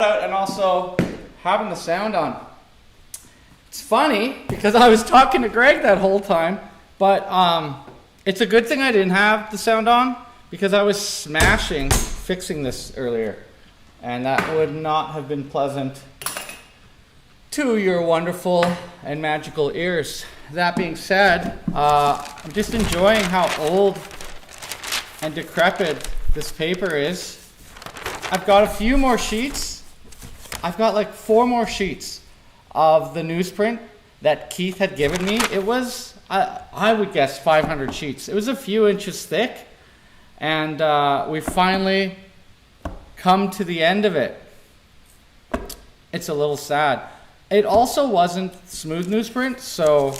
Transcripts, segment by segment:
out and also having the sound on. It's funny because I was talking to Greg that whole time, but it's a good thing I didn't have the sound on because I was fixing this earlier, and that would not have been pleasant to your wonderful and magical ears. That being said, I'm just enjoying how old and decrepit this paper is. I've got a few more sheets. I've got like 4 more sheets of the newsprint that Keith had given me. It was, I would guess, 500 sheets. It was a few inches thick, and we finally come to the end of it. It's a little sad. It also wasn't smooth newsprint, so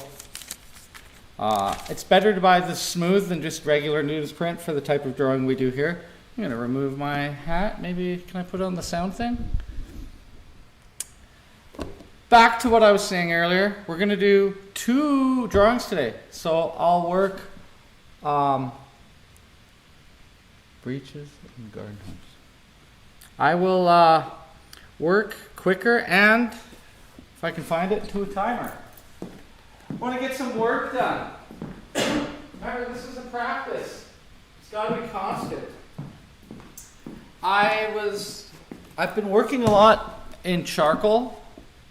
it's better to buy the smooth than just regular newsprint for the type of drawing we do here. I'm gonna remove my hat. Maybe, can I put on the sound thing? Back to what I was saying earlier, we're gonna do 2 drawings today. So I'll work breeches and garden hose. I will work quicker and, if I can find it, to a timer. I want to get some work done. Remember, this is a practice. It's got to be constant. I've been working a lot in charcoal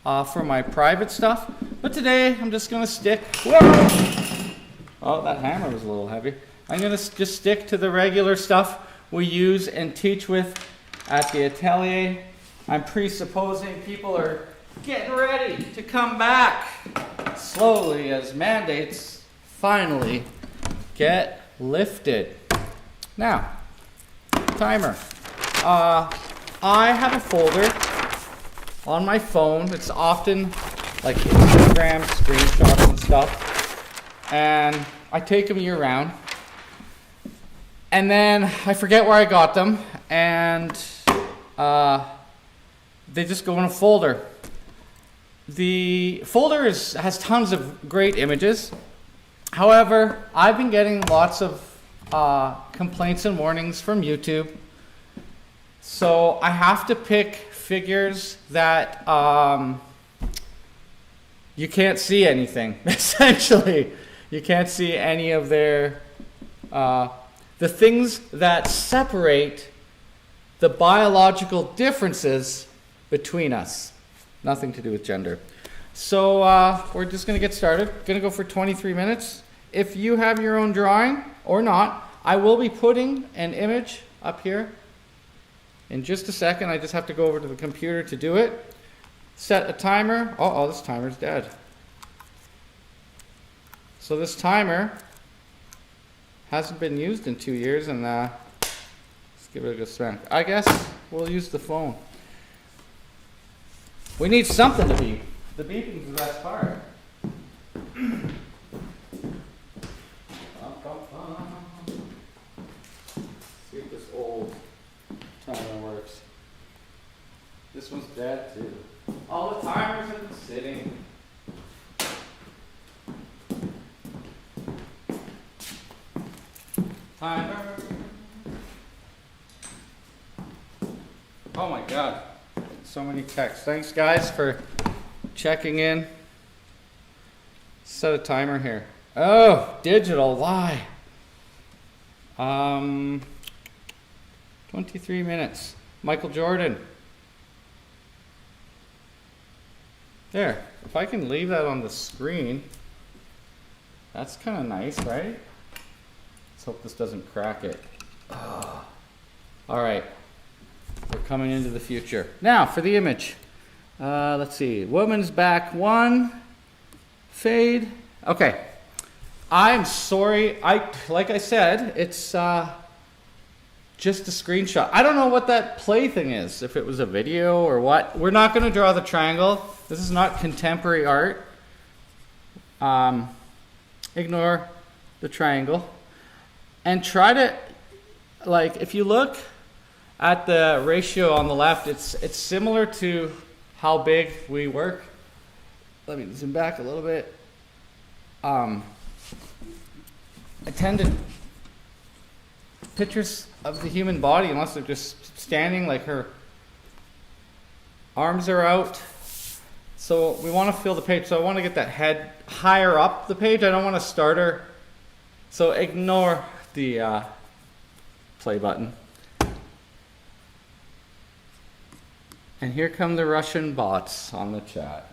for my private stuff, but today I'm just going to stick. Whoa! Oh, that hammer was a little heavy. I'm going to just stick to the regular stuff we use and teach with at the Atelier. I'm presupposing people are getting ready to come back slowly as mandates finally get lifted. Now, timer. I have a folder on my phone. It's often like Instagram screenshots and stuff, and I take them year round. And then I forget where I got them, and they just go in a folder. The folder has tons of great images. However, I've been getting lots of complaints and warnings from YouTube. So I have to pick figures that you can't see anything, essentially. You can't see any of their, the things that separate the biological differences between us. Nothing to do with gender. So we're just going to get started. Going to go for 23 minutes. If you have your own drawing or not, I will be putting an image up here in just a second. I just have to go over to the computer to do it. Set a timer. Oh, this timer's dead. So this timer hasn't been used in 2 years, and let's give it a good smack. I guess we'll use the phone. We need something to beep. The beeping's the best part. See if this old timer works. This one's dead too. All the timers have been sitting. Timer. Oh my God. So many texts. Thanks guys for checking in. Set a timer here. Oh, digital, why? 23 minutes. Michael Jordan. There, if I can leave that on the screen, that's kind of nice, right? Let's hope this doesn't crack it. Oh. All right. We're coming into the future. Now, for the image. Let's see. Woman's back 1. Fade. Okay. I'm sorry. Like I said, it's just a screenshot. I don't know what that play thing is. If it was a video or what. We're not going to draw the triangle. This is not contemporary art. Ignore the triangle. And try to, like, if you look at the ratio on the left, it's similar to how big we work. Let me zoom back a little bit. I tend to pictures of the human body, unless they're just standing like her Arms are out. So we want to fill the page. So I want to get that head higher up the page. I don't want to start her. So ignore the play button. And here come the Russian bots on the chat.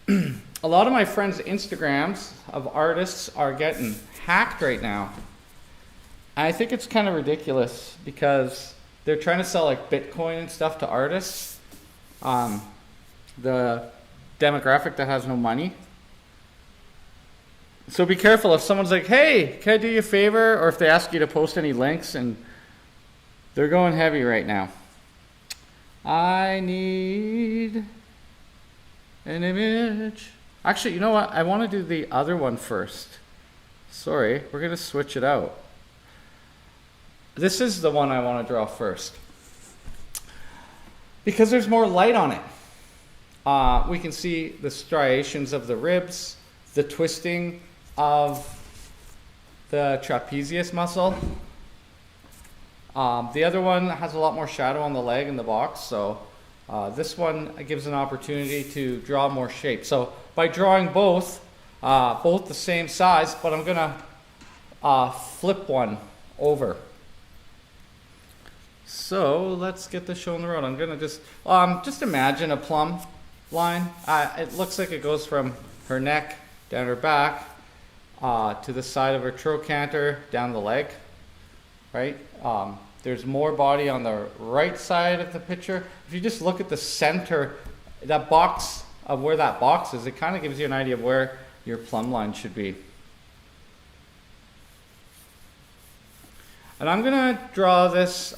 A lot of my friends' Instagrams of artists are getting hacked right now. I think it's kind of ridiculous because they're trying to sell like Bitcoin and stuff to artists. The demographic that has no money. So be careful if someone's like, hey, can I do you a favor? Or if they ask you to post any links, and they're going heavy right now. I need an image. Actually, you know what? I want to do the other one first. Sorry, we're going to switch it out. This is the one I want to draw first. Because there's more light on it. We can see the striations of the ribs, the twisting of the trapezius muscle. The other one has a lot more shadow on the leg and the box, so this one gives an opportunity to draw more shape. So by drawing both the same size, but I'm gonna flip one over. So let's get this show on the road. I'm gonna just imagine a plumb line. It looks like it goes from her neck down her back to the side of her trochanter down the leg, right? There's more body on the right side of the picture. If you just look at the center, that box of where that box is, it kind of gives you an idea of where your plumb line should be. And I'm gonna draw this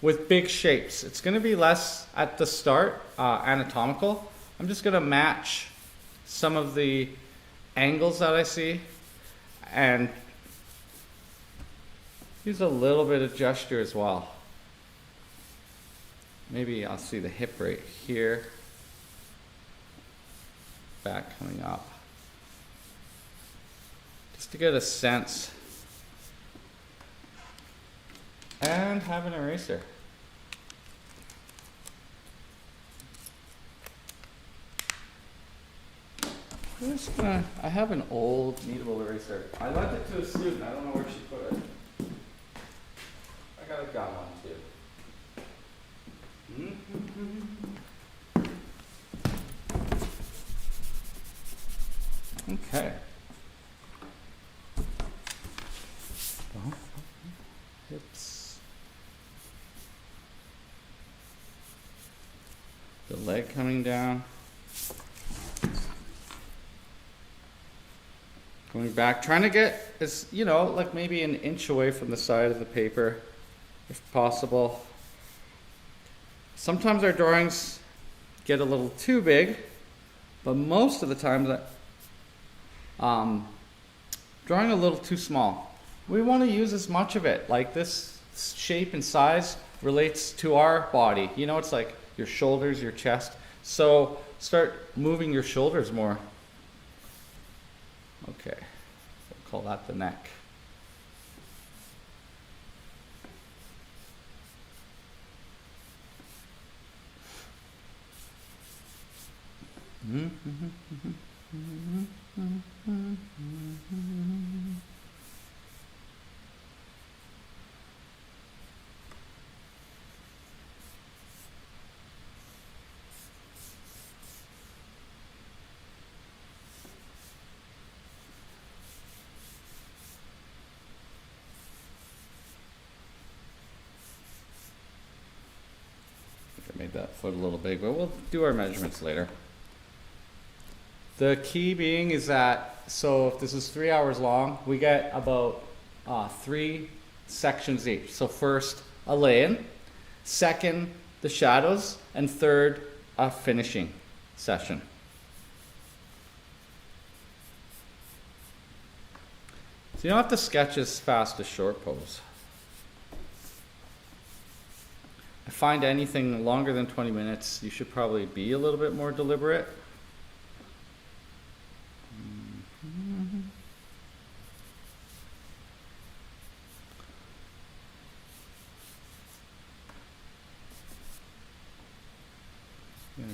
with big shapes. It's gonna be less at the start, anatomical. I'm just gonna match some of the angles that I see and use a little bit of gesture as well. Maybe I'll see the hip right here, back coming up, just to get a sense. And have an eraser. I have an old kneadable eraser. I lent it to a student. I don't know where she put it. I got one too. Okay. Hips. The leg coming down. Going back, trying to get, like maybe an inch away from the side of the paper, if possible. Sometimes our drawings get a little too big, but most of the time that drawing a little too small. We want to use as much of it, like this shape and size relates to our body. It's like your shoulders, your chest. So start moving your shoulders more. Okay, we'll call that the neck. Made that foot a little big, but we'll do our measurements later. The key being is that, so if this is 3 hours long, we get about 3 sections each. So first, a lay-in, second, the shadows, and third, a finishing session. So you don't have to sketch as fast as short pose. I find anything longer than 20 minutes, you should probably be a little bit more deliberate.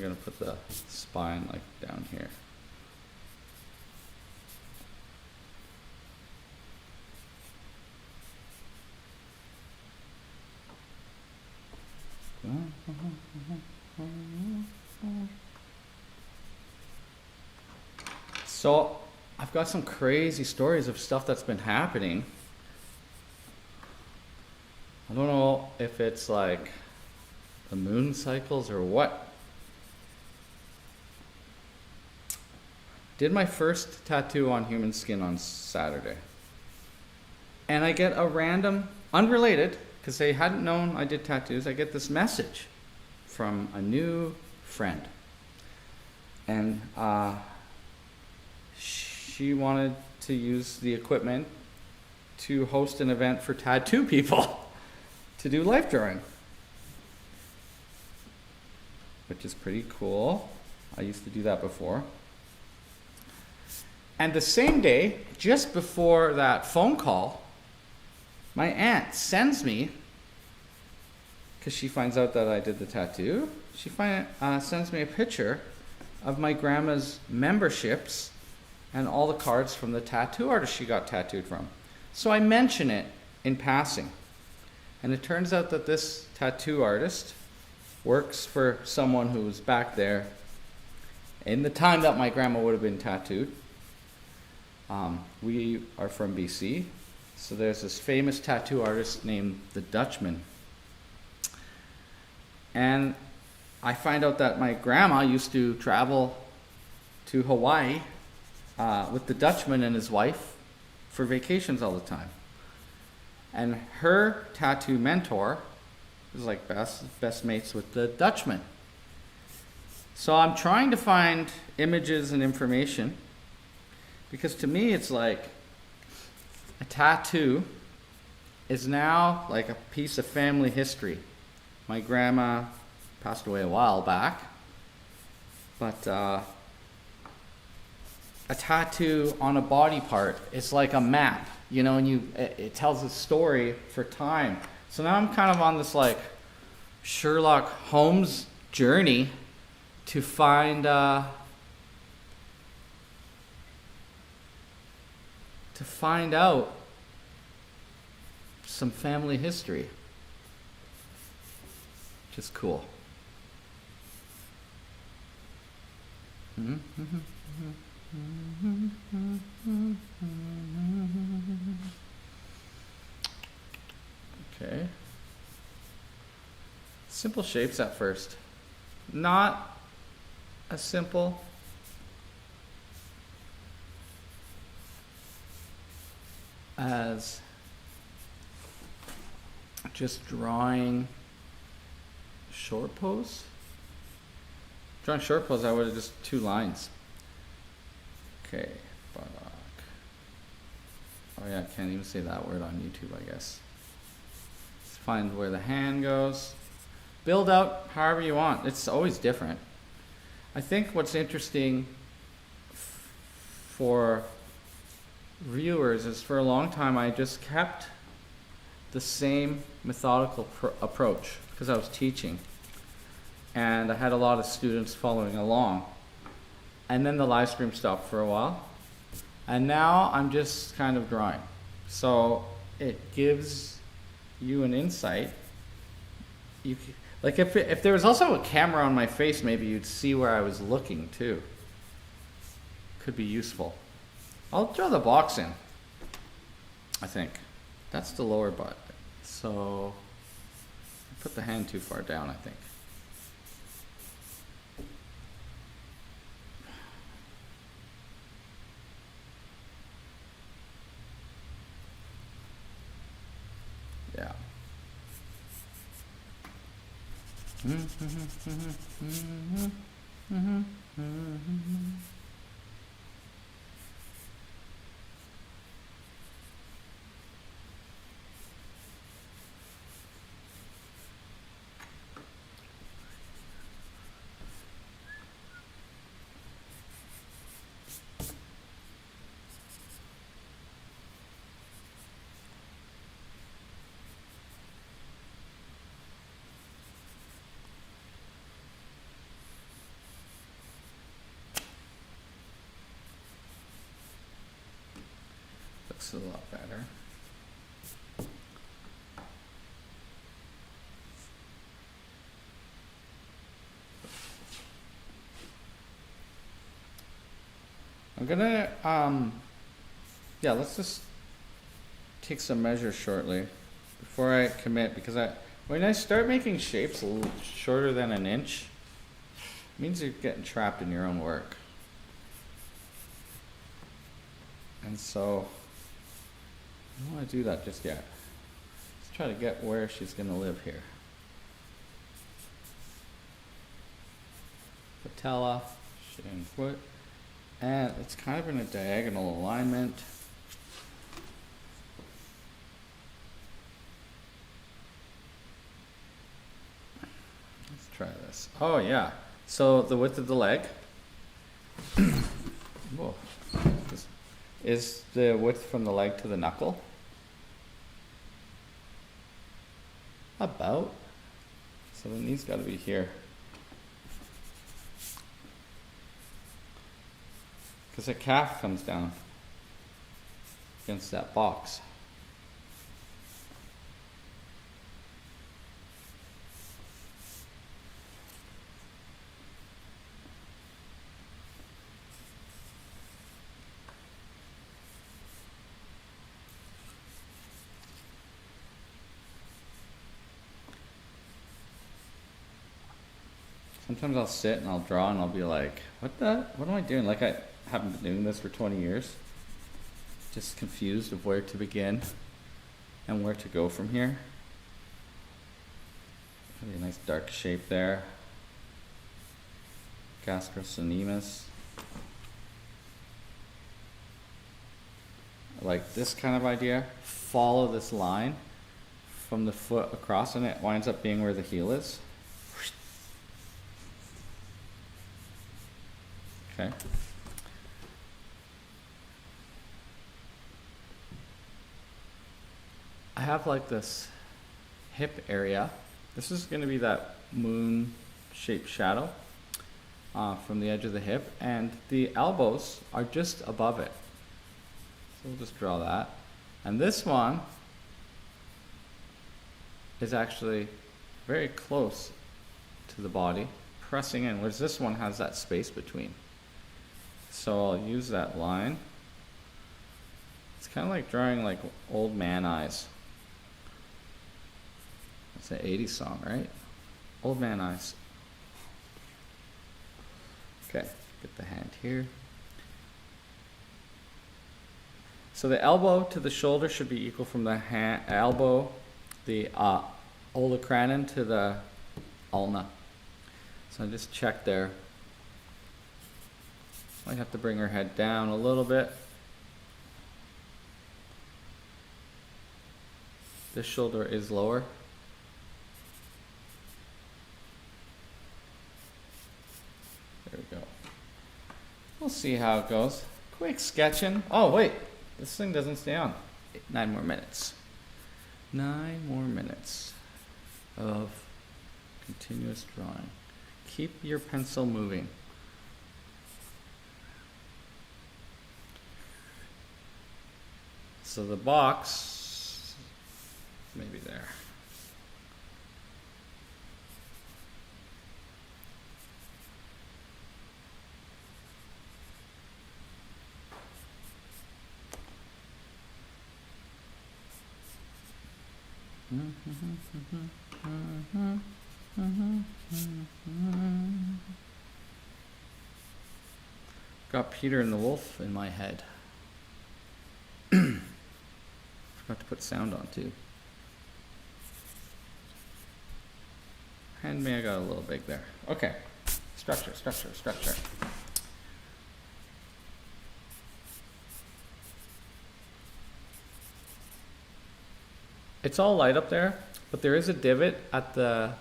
gonna put the spine like down here. So I've got some crazy stories of stuff that's been happening. I don't know if it's like the moon cycles or what. Did my first tattoo on human skin on Saturday. And I get a random, unrelated, because they hadn't known I did tattoos, I get this message from a new friend. And she wanted to use the equipment to host an event for tattoo people to do life drawing, which is pretty cool. I used to do that before. And the same day, just before that phone call, my aunt sends me, because she finds out that I did the tattoo, she sends me a picture of my grandma's memberships and all the cards from the tattoo artist she got tattooed from. So I mention it in passing. And it turns out that this tattoo artist works for someone who was back there in the time that my grandma would have been tattooed. We are from BC, so there's this famous tattoo artist named the Dutchman. And I find out that my grandma used to travel to Hawaii with the Dutchman and his wife for vacations all the time. And her tattoo mentor is like best mates with the Dutchman. So I'm trying to find images and information, because to me it's like a tattoo is now like a piece of family history. My grandma passed away a while back, but a tattoo on a body part is like a map, you know, and it tells a story for time. So now I'm kind of on this like Sherlock Holmes journey to find out some family history, which is cool. Okay. Simple shapes at first. Not as simple as just drawing short pose. Drawing short pose, I would have just 2 lines. Okay, buttock. Oh yeah, I can't even say that word on YouTube, I guess. Let's find where the hand goes. Build out however you want. It's always different. I think what's interesting for viewers is for a long time I just kept the same methodical approach because I was teaching, and I had a lot of students following along. And then the live stream stopped for a while, and now I'm just kind of drawing. So it gives you an insight. Like if there was also a camera on my face, maybe you'd see where I was looking too. Could be useful. I'll draw the box in, I think. That's the lower butt. So I put the hand too far down, I think. Yeah. This is a lot better. I'm gonna, yeah, let's just take some measures shortly before I commit, because when I start making shapes a little shorter than an inch, it means you're getting trapped in your own work. And so, I don't want to do that just yet. Let's try to get where she's going to live here. Patella, shin, foot, and it's kind of in a diagonal alignment. Let's try this. Oh yeah, so the width of the leg whoa, is the width from the leg to the knuckle. About. So the knee's got to be here. Because the calf comes down against that box. Sometimes I'll sit and I'll draw and I'll be like, what am I doing? Like I haven't been doing this for 20 years. Just confused of where to begin and where to go from here. Maybe a nice dark shape there. Gastrocnemius. Like this kind of idea. Follow this line from the foot across and it winds up being where the heel is. Okay. I have like this hip area. This is going to be that moon shaped shadow from the edge of the hip, and the elbows are just above it. So we'll just draw that. And this one is actually very close to the body, pressing in, whereas this one has that space between. So I'll use that line. It's kind of like drawing like old man eyes. It's an 80s song, right? Old man eyes. Okay, get the hand here. So the elbow to the shoulder should be equal from the elbow, the olecranon to the ulna. So I just check there. Might have to bring her head down a little bit. This shoulder is lower. There we go. We'll see how it goes. Quick sketching. Oh wait, this thing doesn't stay on. 9 more minutes. 9 more minutes of continuous drawing. Keep your pencil moving. So the box, maybe there. Got Peter and the Wolf in my head. Forgot to put sound on too. Hand me, I got a little big there. Okay. Structure. It's all light up there, but there is a divot at the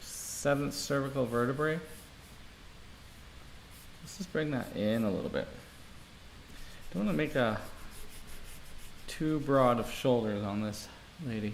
7th cervical vertebrae. Let's just bring that in a little bit. Don't want to make a too broad of shoulders on this lady.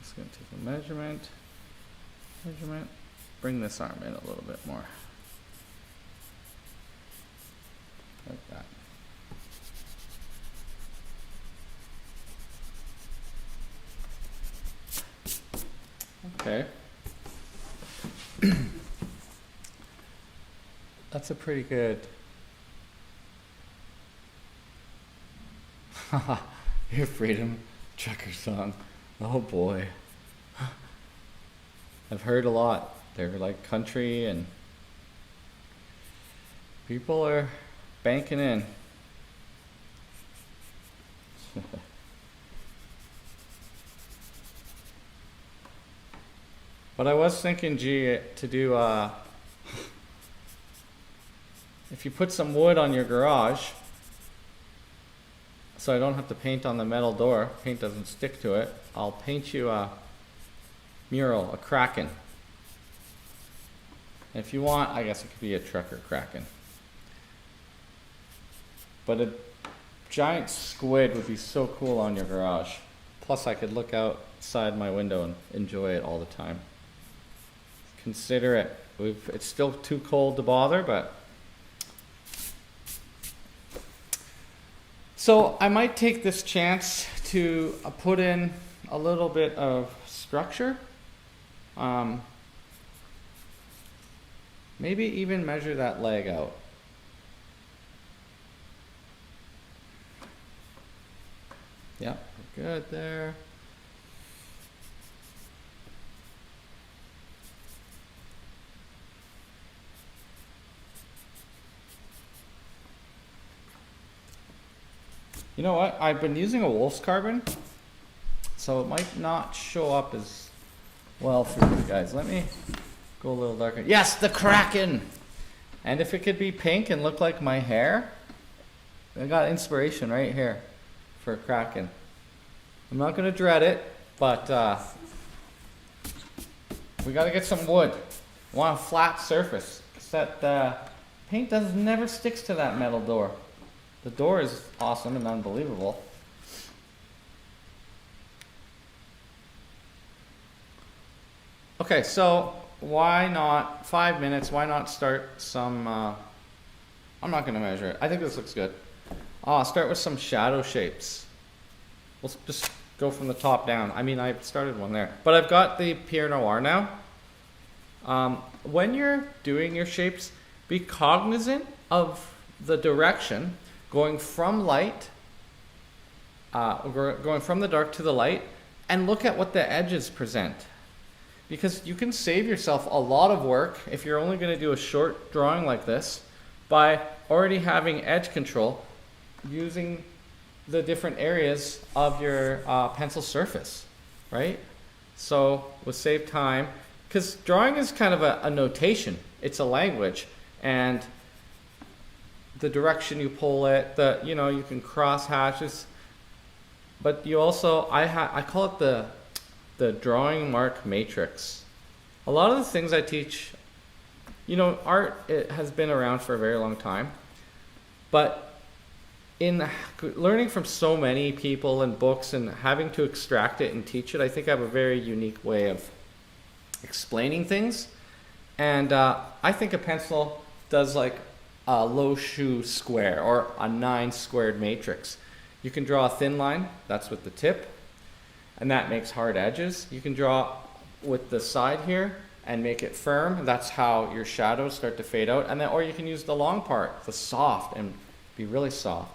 just going to take a measurement, bring this arm in a little bit more. Like that. Okay. That's a pretty good. Your Freedom Trucker song. Oh boy. I've heard a lot. They're like country and people are banking in. But I was thinking, gee, to do, if you put some wood on your garage, so I don't have to paint on the metal door, paint doesn't stick to it, I'll paint you a mural, a kraken. If you want, I guess it could be a trucker kraken. But a giant squid would be so cool on your garage. Plus I could look outside my window and enjoy it all the time. Consider it. It's still too cold to bother, but so I might take this chance to put in a little bit of structure. Maybe even measure that leg out. Yeah, we're good there. You know what? I've been using a wolf's carbon, so it might not show up as well for you guys. Let me go a little darker. Yes, the kraken! And if it could be pink and look like my hair, I got inspiration right here for a kraken. I'm not going to dread it, but we got to get some wood. I want a flat surface, because that paint never sticks to that metal door. The door is awesome and unbelievable. Okay, so why not 5 minutes? Why not start some, I'm not going to measure it. I think this looks good. I'll start with some shadow shapes. We'll just go from the top down. I mean, I started one there. But I've got the Pierre Noir now. When you're doing your shapes, be cognizant of the direction going from light, going from the dark to the light, and look at what the edges present. Because you can save yourself a lot of work if you're only going to do a short drawing like this by already having edge control using the different areas of your pencil surface, right? So we'll save time, because drawing is kind of a notation. It's a language, and the direction you pull it, you can cross hatches, but you also, I call it the drawing mark matrix. A lot of the things I teach, art, it has been around for a very long time, but in learning from so many people and books and having to extract it and teach it, I think I have a very unique way of explaining things. And I think a pencil does like a low shoe square or a 9 squared matrix. You can draw a thin line, that's with the tip, and that makes hard edges. You can draw with the side here and make it firm. That's how your shadows start to fade out. And then, or you can use the long part, the soft, and be really soft.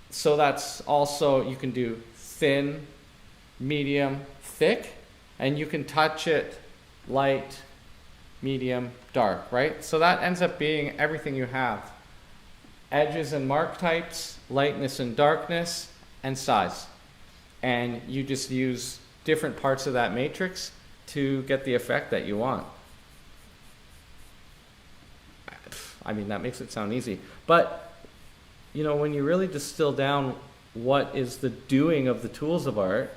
So that's also, you can do thin, medium, thick, and you can touch it light, medium, dark, right? So that ends up being everything you have. Edges and mark types, lightness and darkness, and size. And you just use different parts of that matrix to get the effect that you want. I mean, that makes it sound easy. But, when you really distill down what is the doing of the tools of art,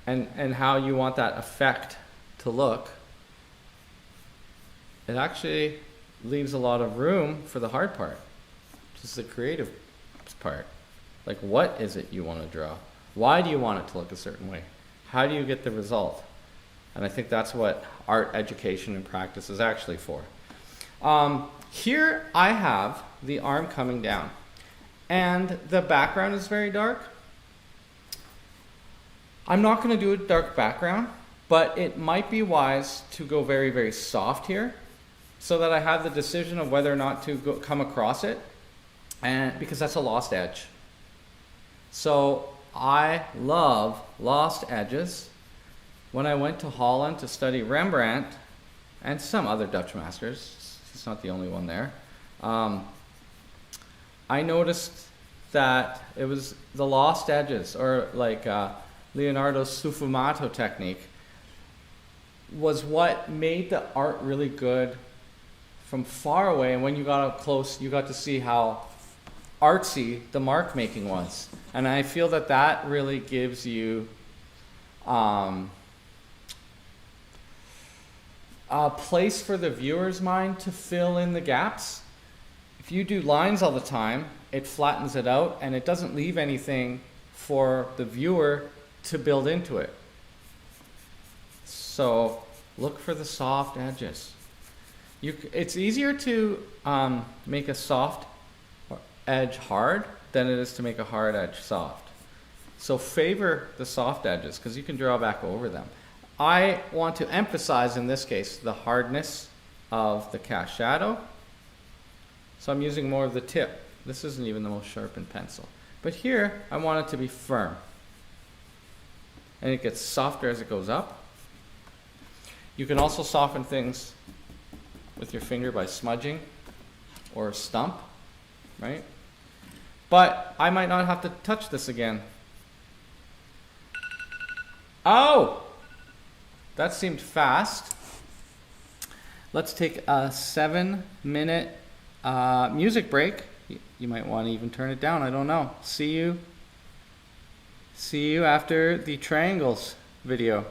and how you want that effect to look, it actually leaves a lot of room for the hard part, which is the creative part. Like, what is it you want to draw? Why do you want it to look a certain way? How do you get the result? And I think that's what art education and practice is actually for. Here I have the arm coming down, and the background is very dark. I'm not going to do a dark background, but it might be wise to go very, very soft here so that I have the decision of whether or not to come across it, and because that's a lost edge. So I love lost edges. When I went to Holland to study Rembrandt and some other Dutch masters, he's not the only one there, I noticed that it was the lost edges, or like Leonardo's sfumato technique, was what made the art really good from far away. And when you got up close, you got to see how artsy the mark making was. And I feel that that really gives you a place for the viewer's mind to fill in the gaps. If you do lines all the time, it flattens it out and it doesn't leave anything for the viewer to build into it. So look for the soft edges. It's easier to make a soft edge hard than it is to make a hard edge soft. So favor the soft edges because you can draw back over them. I want to emphasize in this case the hardness of the cast shadow. So I'm using more of the tip. This isn't even the most sharpened pencil. But here I want it to be firm. And it gets softer as it goes up. You can also soften things with your finger by smudging or a stump, right? But I might not have to touch this again. Oh! That seemed fast. Let's take a 7-minute music break. You might want to even turn it down, I don't know. See you after the triangles video.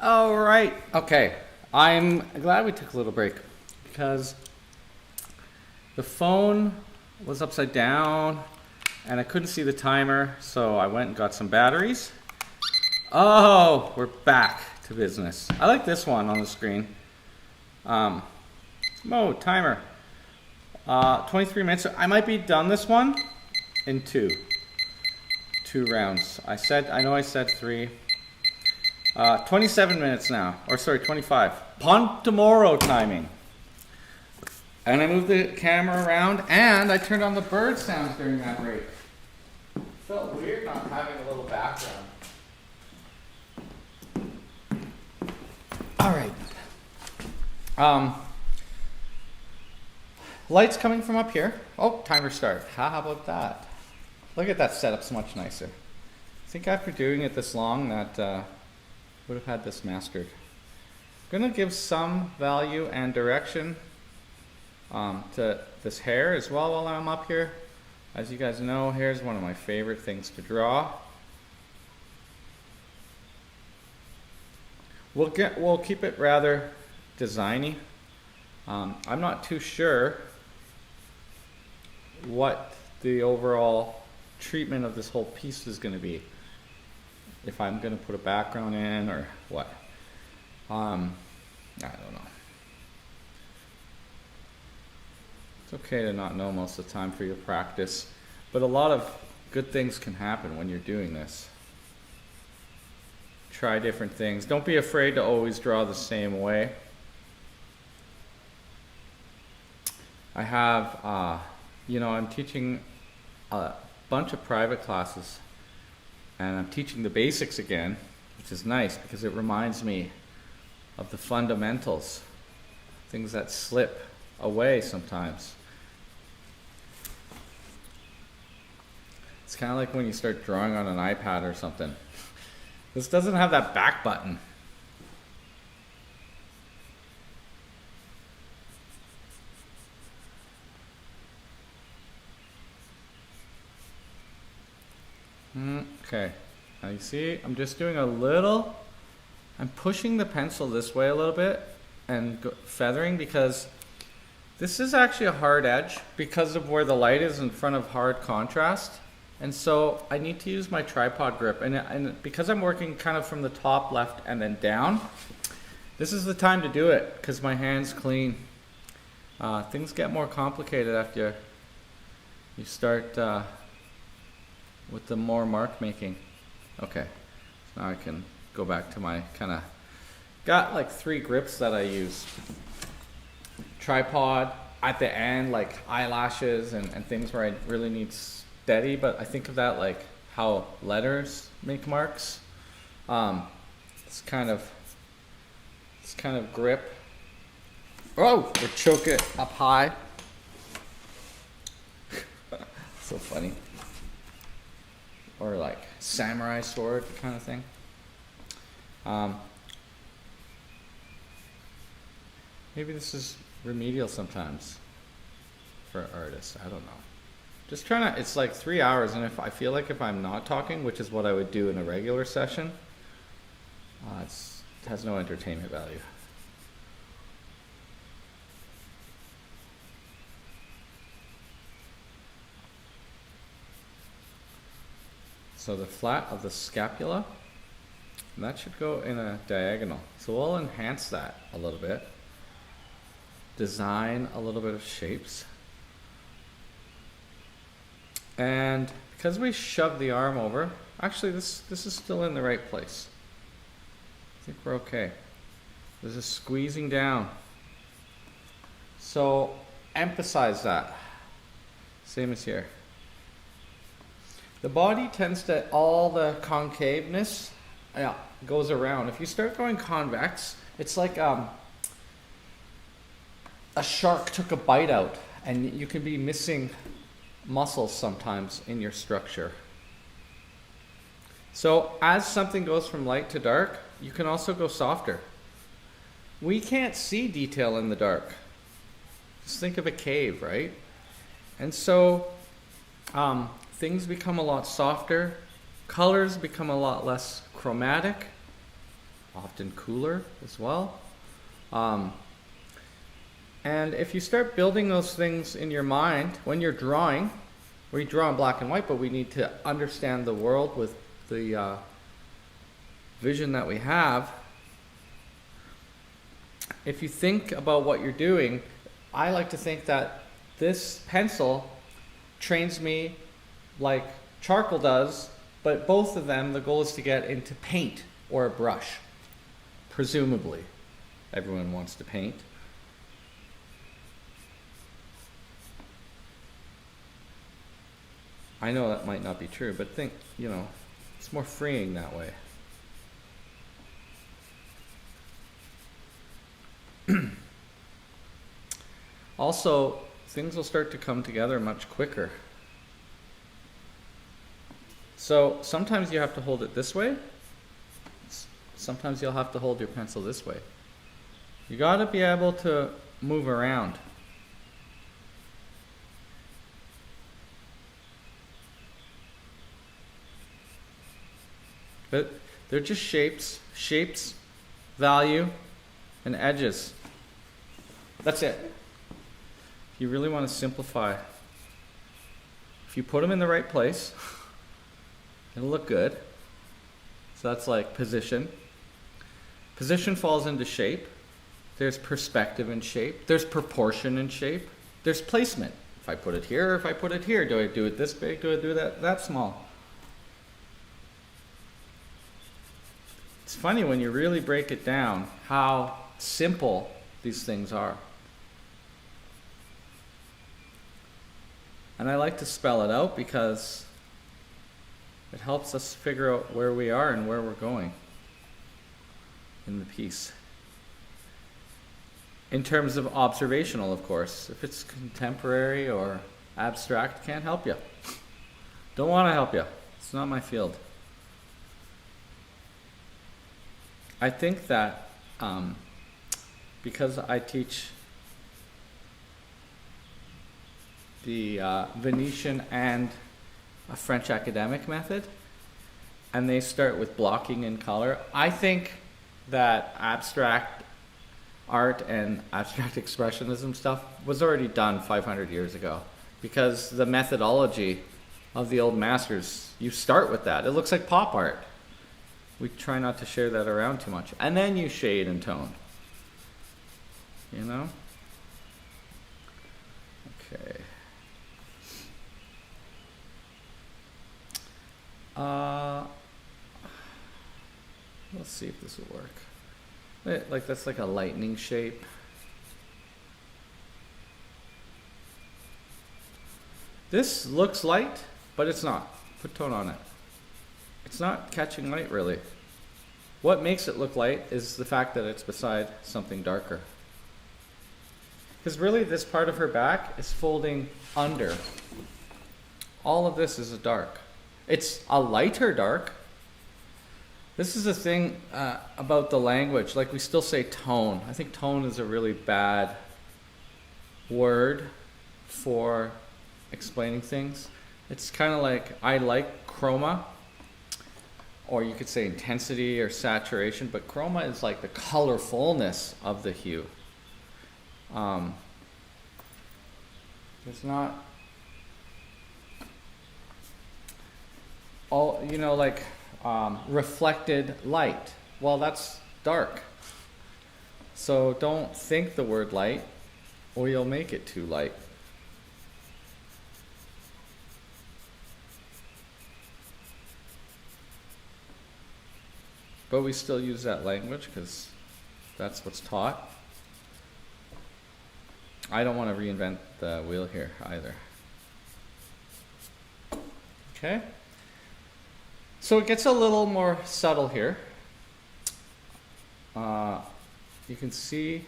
All right. Okay. I'm glad we took a little break because the phone was upside down and I couldn't see the timer, so I went and got some batteries. Oh, we're back to business. I like this one on the screen. Mode, timer. 23 minutes. I might be done this one in two rounds. I know I said 3. 27 minutes now, or sorry, 25. Pontomoro timing. And I moved the camera around and I turned on the bird sounds during that break. Felt weird not having a little background. All right. Lights coming from up here. Oh, timer start. How about that? Look at that setup, so much nicer. I think after doing it this long that would have had this mastered. I'm gonna give some value and direction to this hair as well while I'm up here. As you guys know, hair is one of my favorite things to draw. We'll keep it rather designy. I'm not too sure what the overall treatment of this whole piece is going to be. If I'm going to put a background in or what. I don't know. It's okay to not know most of the time for your practice, but a lot of good things can happen when you're doing this. Try different things. Don't be afraid to always draw the same way. I have, I'm teaching a bunch of private classes and I'm teaching the basics again, which is nice because it reminds me of the fundamentals, things that slip away sometimes. It's kind of like when you start drawing on an iPad or something. This doesn't have that back button. Okay, now you see, I'm just doing a little, I'm pushing the pencil this way a little bit and feathering because this is actually a hard edge because of where the light is in front of hard contrast. And so I need to use my tripod grip and because I'm working kind of from the top left and then down, this is the time to do it because my hand's clean. Things get more complicated after you start with the more mark making. Okay, so now I can go back to my got like 3 grips that I use. Tripod, at the end, like eyelashes and things where I really need steady, but I think of that like how letters make marks. This kind of grip. Oh, or choke it up high. So funny. or like samurai sword kind of thing. Maybe this is remedial sometimes for artists. I don't know. Just trying to, it's like 3 hours, and if I feel like if I'm not talking, which is what I would do in a regular session, it has no entertainment value. So the flat of the scapula, and that should go in a diagonal. So we'll enhance that a little bit. Design a little bit of shapes. And because we shoved the arm over, actually this is still in the right place. I think we're okay. There's a squeezing down. So emphasize that. Same as here. The body tends to, all the concaveness goes around. If you start going convex, it's like a shark took a bite out, and you can be missing muscles sometimes in your structure. So as something goes from light to dark, you can also go softer. We can't see detail in the dark. Just think of a cave, right? And so things become a lot softer, colors become a lot less chromatic, often cooler as well. And if you start building those things in your mind, when you're drawing, we draw in black and white, but we need to understand the world with the vision that we have. If you think about what you're doing, I like to think that this pencil trains me like charcoal does, but both of them, the goal is to get into paint or a brush. Presumably, everyone wants to paint. I know that might not be true, but think, it's more freeing that way. Also, things will start to come together much quicker. So sometimes you have to hold it this way. Sometimes you'll have to hold your pencil this way. You got to be able to move around. But they're just shapes, value, and edges. That's it. If you really want to simplify, if you put them in the right place, it'll look good. So that's like position. Position falls into shape. There's perspective in shape. There's proportion in shape. There's placement. If I put it here, or if I put it here, do I do it this big? Do I do that small? It's funny when you really break it down how simple these things are. And I like to spell it out because it helps us figure out where we are and where we're going in the piece. In terms of observational, of course. If it's contemporary or abstract, can't help you. Don't want to help you. It's not my field. I think that because I teach the Venetian and a French academic method, and they start with blocking in color, I think that abstract art and abstract expressionism stuff was already done 500 years ago, because the methodology of the old masters, you start with that. It looks like pop art. We try not to share that around too much. And then you shade and tone. You know? Okay. Let's see if this will work. Like that's like a lightning shape. This looks light, but it's not. Put tone on it. It's not catching light really. What makes it look light is the fact that it's beside something darker. Because really this part of her back is folding under. All of this is dark. It's a lighter dark. This is the thing about the language. Like we still say tone. I think tone is a really bad word for explaining things. It's kind of like, I like chroma, or you could say intensity or saturation, but chroma is like the colorfulness of the hue. There's not all, you know, like reflected light. Well, that's dark. So don't think the word light, or you'll make it too light. But we still use that language because that's what's taught. I don't want to reinvent the wheel here either. Okay. So it gets a little more subtle here. You can see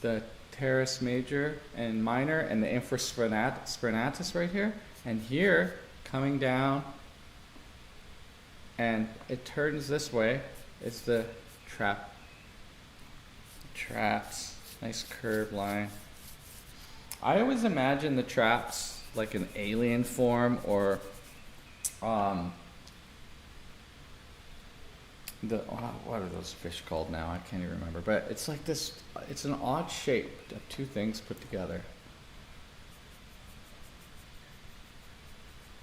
the teres major and minor and the infraspinatus right here. And here, coming down, and it turns this way, is the traps. Nice curved line. I always imagine the traps like an alien form, or what are those fish called now? I can't even remember. But it's like this, it's an odd shape of two things put together.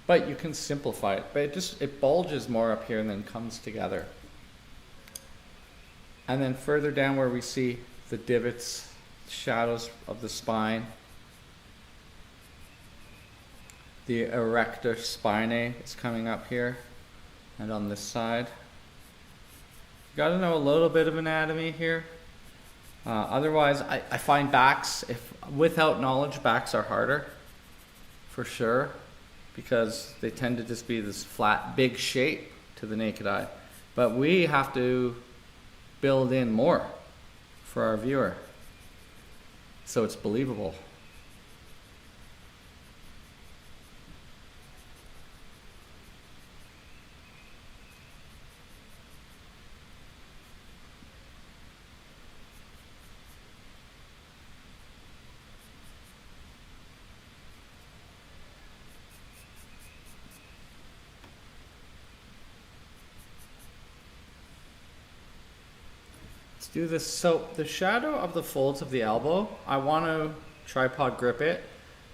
But you can simplify it. But it bulges more up here and then comes together. And then further down where we see the divots, shadows of the spine, the erector spinae is coming up here and on this side. You got to know a little bit of anatomy here. Otherwise, I find backs, without knowledge, backs are harder for sure, because they tend to just be this flat, big shape to the naked eye. But we have to build in more for our viewer so it's believable. Do this. So the shadow of the folds of the elbow, I want to tripod grip it,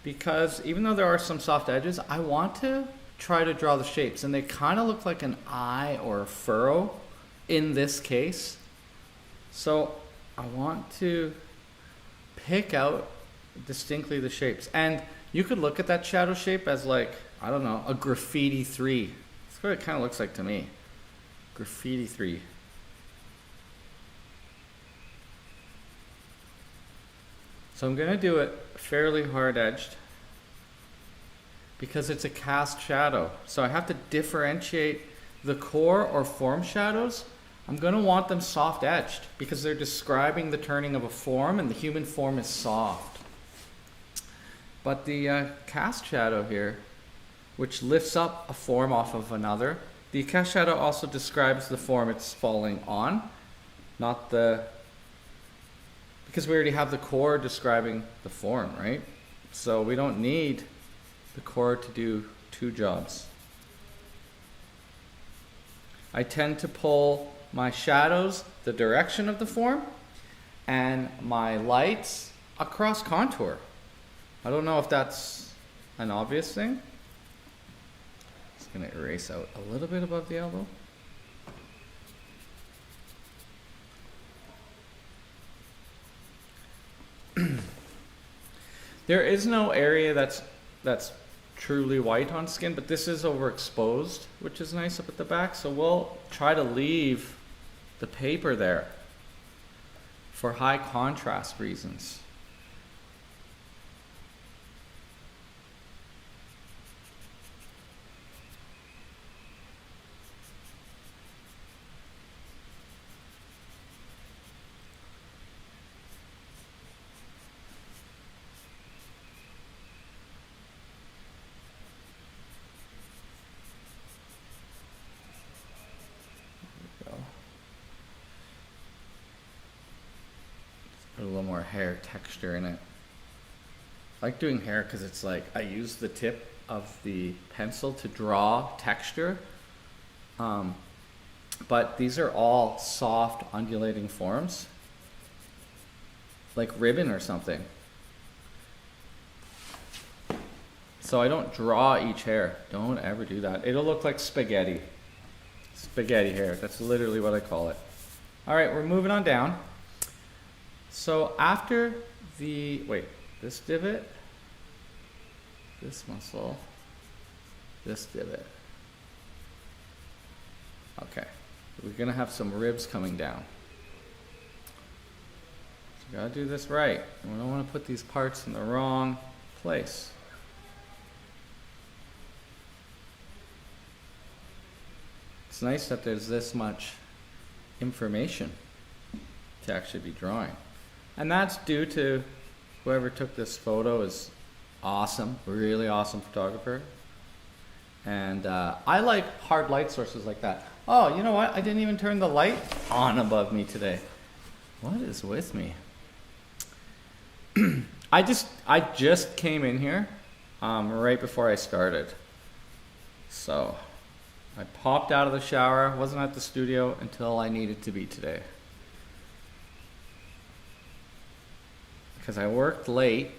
because even though there are some soft edges, I want to try to draw the shapes, and they kind of look like an eye or a furrow in this case. So I want to pick out distinctly the shapes, and you could look at that shadow shape as like, I don't know, a graffiti 3. That's what it kind of looks like to me. Graffiti 3. So I'm going to do it fairly hard edged because it's a cast shadow. So I have to differentiate the core or form shadows. I'm going to want them soft edged because they're describing the turning of a form, and the human form is soft. But the cast shadow here, which lifts up a form off of another, the cast shadow also describes the form it's falling on, not the... Because we already have the core describing the form, right? So we don't need the core to do two jobs. I tend to pull my shadows the direction of the form, and my lights across contour. I don't know if that's an obvious thing. Just gonna erase out a little bit above the elbow. There is no area that's truly white on skin, but this is overexposed, which is nice up at the back. So we'll try to leave the paper there for high contrast reasons. more hair texture in it. I like doing hair because it's like I use the tip of the pencil to draw texture. But these are all soft, undulating forms, like ribbon or something. So I don't draw each hair. Don't ever do that. It'll look like spaghetti. Spaghetti hair. That's literally what I call it. All right, we're moving on down. So after the, wait, this divot, this muscle, this divot. Okay, we're gonna have some ribs coming down. So you gotta do this right. And we don't wanna put these parts in the wrong place. It's nice that there's this much information to actually be drawing. And that's due to whoever took this photo is awesome, really awesome photographer. And I like hard light sources like that. Oh, you know what? I didn't even turn the light on above me today. What is with me? I just came in here right before I started. So I popped out of the shower, wasn't at the studio until I needed to be today. Because I worked late,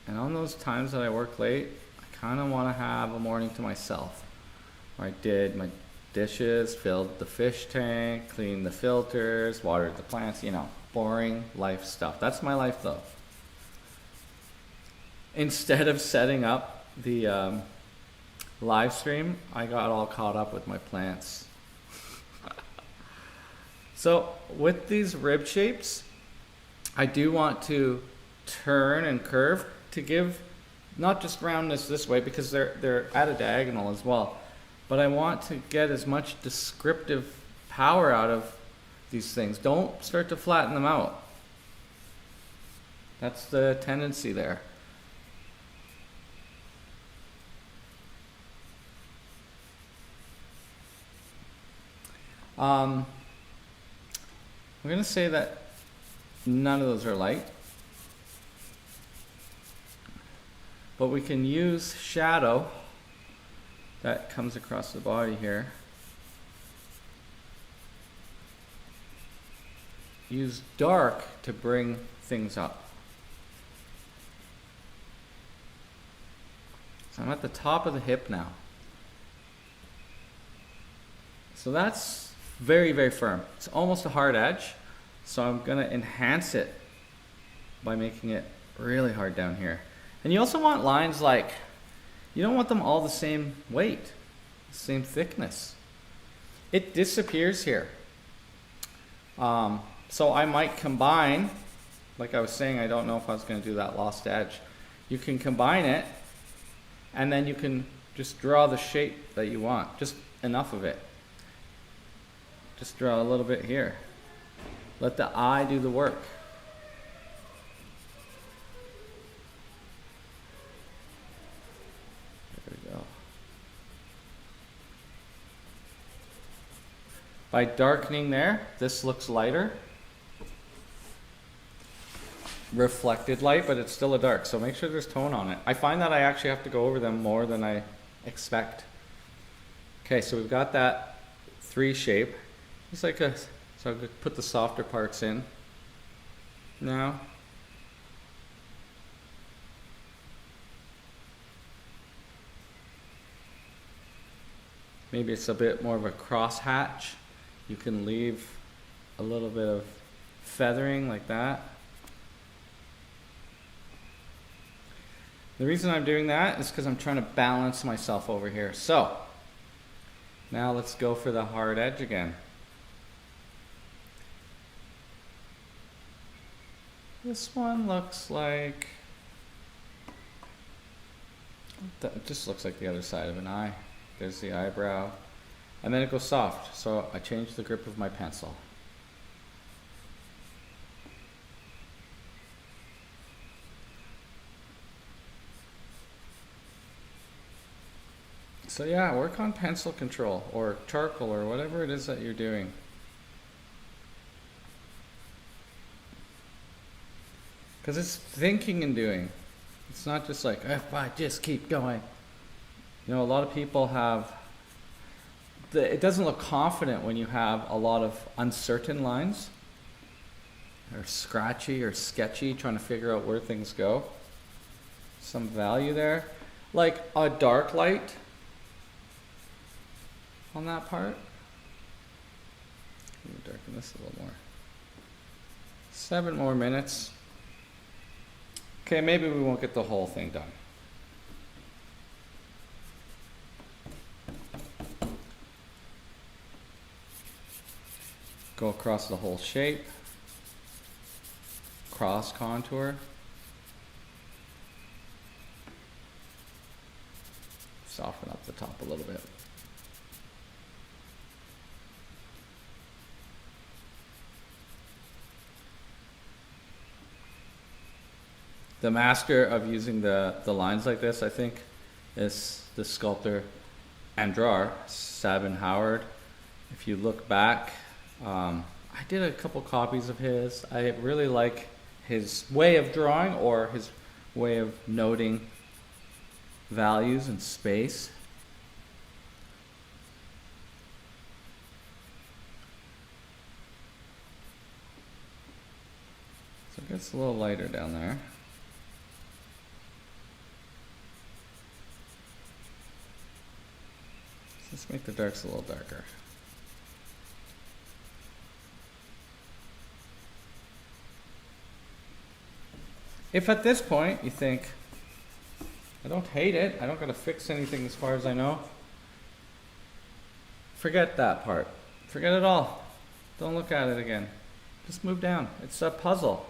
and on those times that I work late, I kind of want to have a morning to myself. Where I did my dishes, filled the fish tank, cleaned the filters, watered the plants, you know, boring life stuff. That's my life though. Instead of setting up the live stream, I got all caught up with my plants. So with these rib shapes, I do want to turn and curve to give not just roundness this way because they're at a diagonal as well, but I want to get as much descriptive power out of these things. Don't start to flatten them out. That's the tendency there. I'm going to say that none of those are light, but we can use shadow that comes across the body here. Use dark to bring things up. So I'm at the top of the hip now. So that's very, very firm. It's almost a hard edge. So I'm going to enhance it by making it really hard down here. And you also want lines like, you don't want them all the same weight, same thickness. It disappears here. So I might combine, like I was saying, I don't know if I was going to do that lost edge. You can combine it, and then you can just draw the shape that you want, just enough of it. Just draw a little bit here. Let the eye do the work. There we go. By darkening there, this looks lighter. Reflected light, but it's still a dark, so make sure there's tone on it. I find that I actually have to go over them more than I expect. Okay, so we've got that 3 shape. It's like a, so I'm going to put the softer parts in now. Maybe it's a bit more of a cross hatch. You can leave a little bit of feathering like that. The reason I'm doing that is because I'm trying to balance myself over here. So now let's go for the hard edge again. This one looks like, it just looks like the other side of an eye. There's the eyebrow. And then it goes soft, so I change the grip of my pencil. So yeah, work on pencil control or charcoal or whatever it is that you're doing. Because it's thinking and doing. It's not just like, if I just keep going. You know, a lot of people have, it doesn't look confident when you have a lot of uncertain lines, or scratchy or sketchy, trying to figure out where things go. Some value there. Like a dark light on that part. Let me darken this a little more. 7 more minutes. Okay, maybe we won't get the whole thing done. Go across the whole shape. Cross contour. Soften up the top a little bit. The master of using the lines like this, I think, is the sculptor and drawer, Sabin Howard. If you look back, I did a couple copies of his. I really like his way of drawing, or his way of noting values and space. So it gets a little lighter down there. Let's make the darks a little darker. If at this point you think, I don't hate it, I don't gotta fix anything as far as I know, forget that part. Forget it all. Don't look at it again. Just move down. It's a puzzle.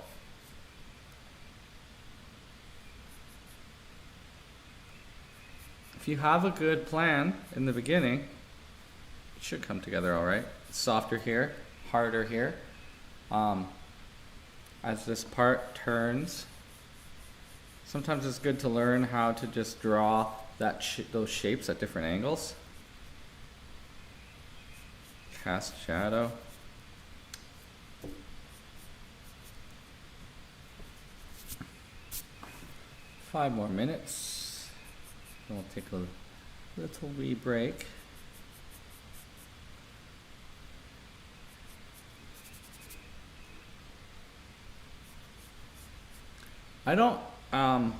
If you have a good plan in the beginning, it should come together all right. Softer here, harder here. As this part turns, sometimes it's good to learn how to just draw those shapes at different angles. Cast shadow. Five more minutes. We'll take a little wee break. I don't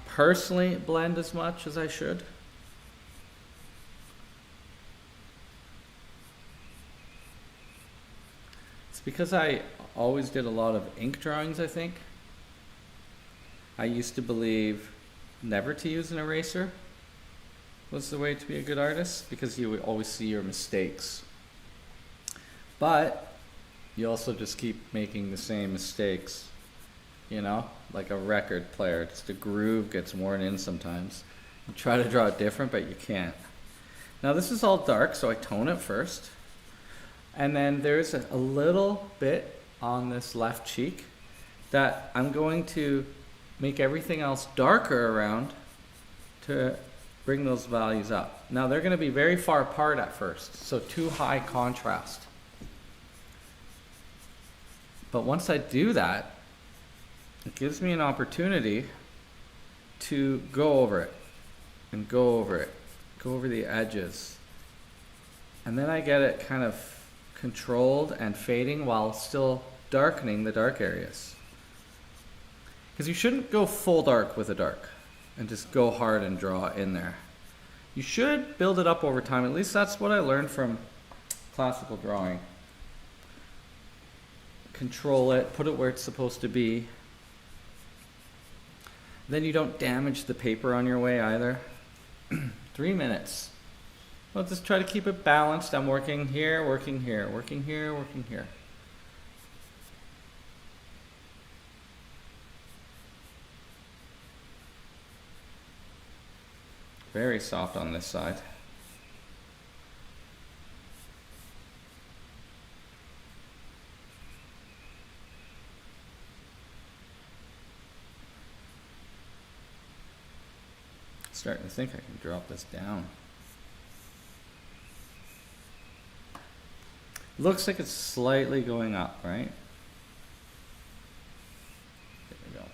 personally blend as much as I should. It's because I always did a lot of ink drawings, I think. I used to believe never to use an eraser was the way to be a good artist, because you would always see your mistakes. But you also just keep making the same mistakes, you know, like a record player. Just the groove gets worn in sometimes. You try to draw it different, but you can't. Now this is all dark, so I tone it first. And then there's a little bit on this left cheek that I'm going to make everything else darker around to bring those values up. Now they're going to be very far apart at first, so too high contrast. But once I do that, it gives me an opportunity to go over it and go over it, go over the edges. And then I get it kind of controlled and fading while still darkening the dark areas. Because you shouldn't go full dark with a dark and just go hard and draw in there. You should build it up over time. At least that's what I learned from classical drawing. Control it, put it where it's supposed to be. Then you don't damage the paper on your way either. 3 minutes. Well, just try to keep it balanced. I'm working here, working here, working here, working here. Very soft on this side. Starting to think I can drop this down. Looks like it's slightly going up, right? There we go.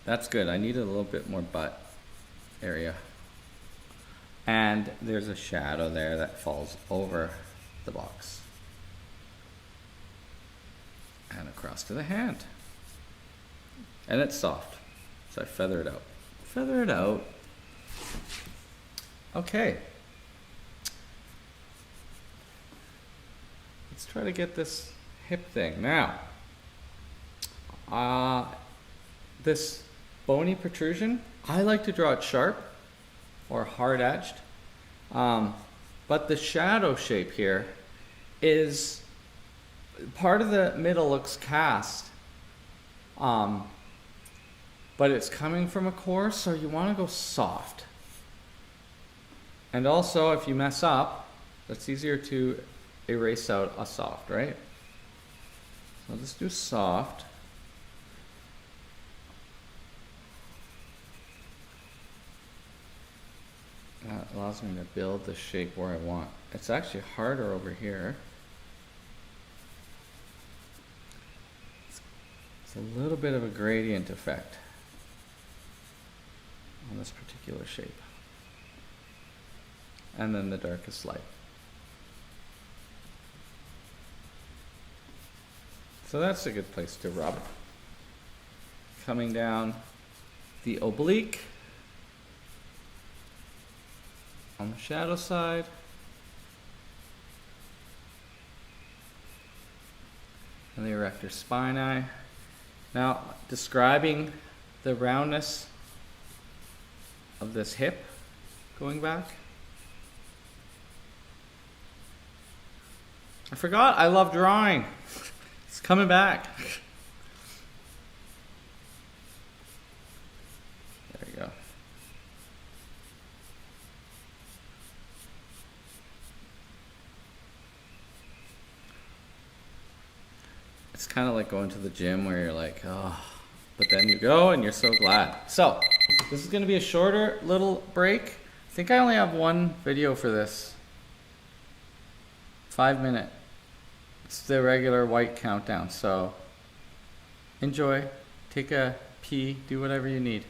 That's good. I need a little bit more butt area. And there's a shadow there that falls over the box. And across to the hand. And it's soft. So I feather it out. Feather it out. Okay. Let's try to get this hip thing. Now, this bony protrusion, I like to draw it sharp or hard edged. But the shadow shape here is, part of the middle looks cast. But it's coming from a coarse, so you want to go soft. And also, if you mess up, it's easier to erase out a soft, right? So let's do soft. That allows me to build the shape where I want. It's actually harder over here. It's a little bit of a gradient effect on this particular shape. And then the darkest light. So that's a good place to rub. Coming down the oblique on the shadow side. And the erector spinae. Now, describing the roundness of this hip going back. I forgot I love drawing. It's coming back. There you go. It's kind of like going to the gym where you're like, oh, but then you go and you're so glad. So, this is going to be a shorter little break. I think I only have one video for this. 5 minute. It's the regular white countdown. So, enjoy. Take a pee. Do whatever you need.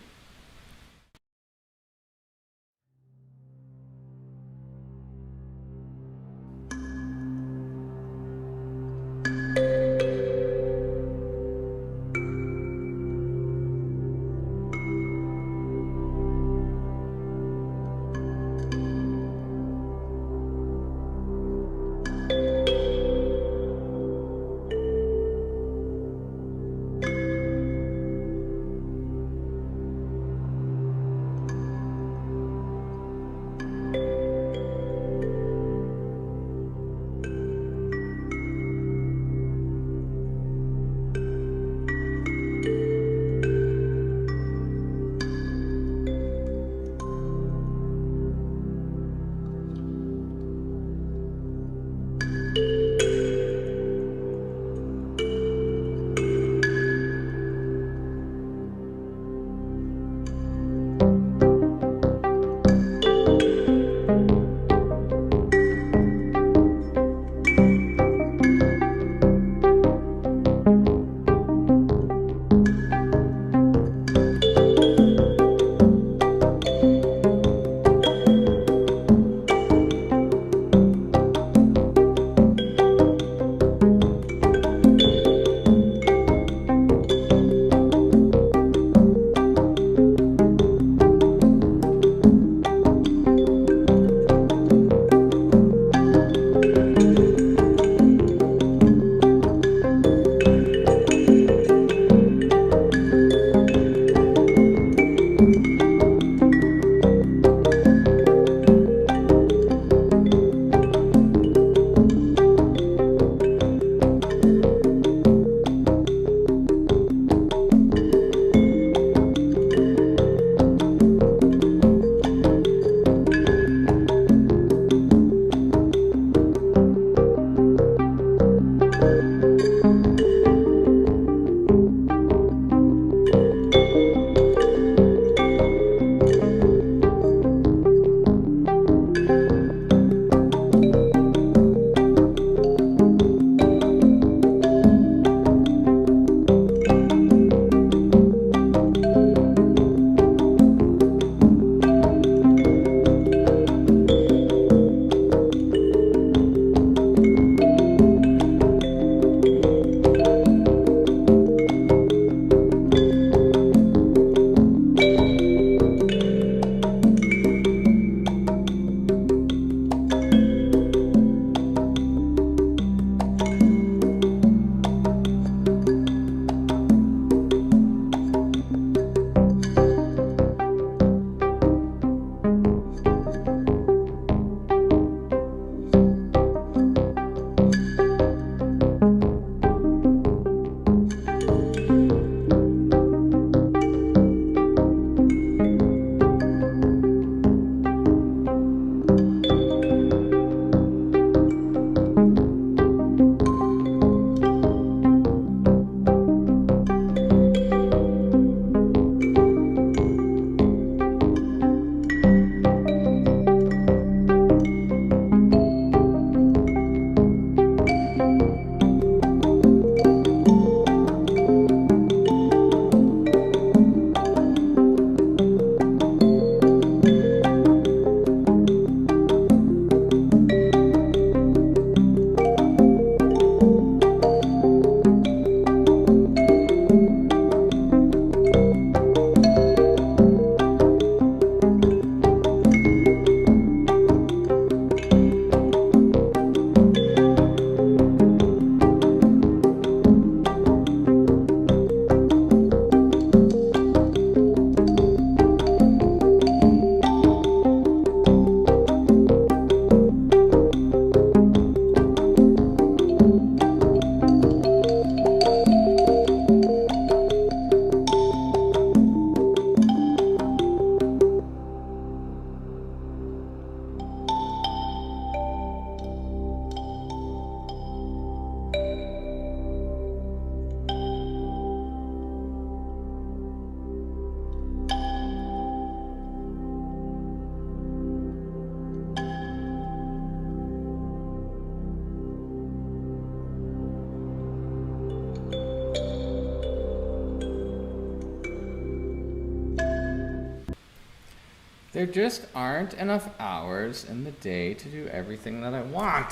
There just aren't enough hours in the day to do everything that I want.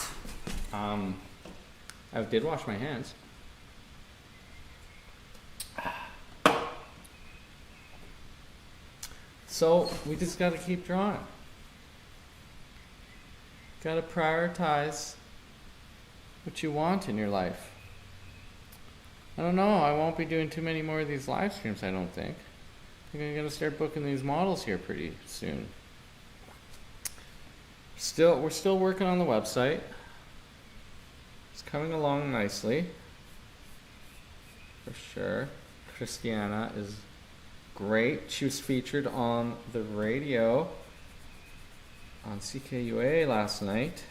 I did wash my hands. So we just got to keep drawing. Got to prioritize what you want in your life. I don't know. I won't be doing too many more of these live streams, I don't think. I think I'm going to start booking these models here pretty soon. We're still working on the website. It's coming along nicely. For sure. Christiana is great. She was featured on the radio on CKUA last night.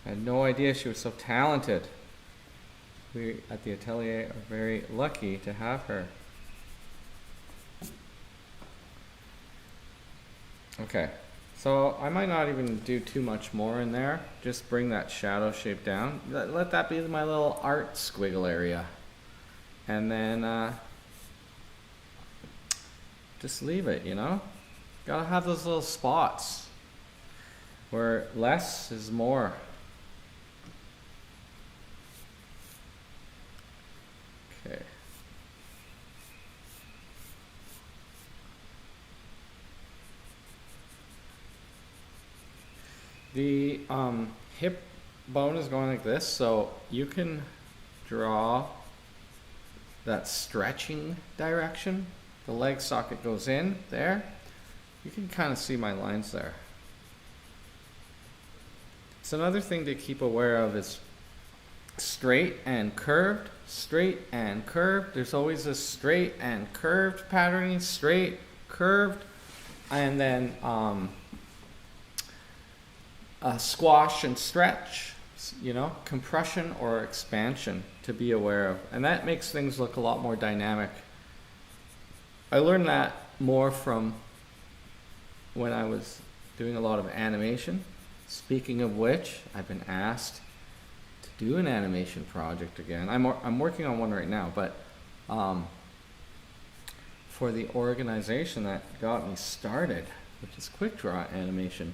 I had no idea she was so talented. We at the Atelier are very lucky to have her. Okay, so I might not even do too much more in there. Just bring that shadow shape down. Let that be my little art squiggle area. And then just leave it, you know? Gotta have those little spots where less is more. Okay. The hip bone is going like this, so you can draw that stretching direction. The leg socket goes in there. You can kind of see my lines there. So another thing to keep aware of is straight and curved, straight and curved. There's always a straight and curved patterning, straight, curved, and then squash and stretch, you know, compression or expansion to be aware of. And that makes things look a lot more dynamic. I learned that more from when I was doing a lot of animation. Speaking of which, I've been asked to do an animation project again. I'm working on one right now, but for the organization that got me started, which is quick draw animation.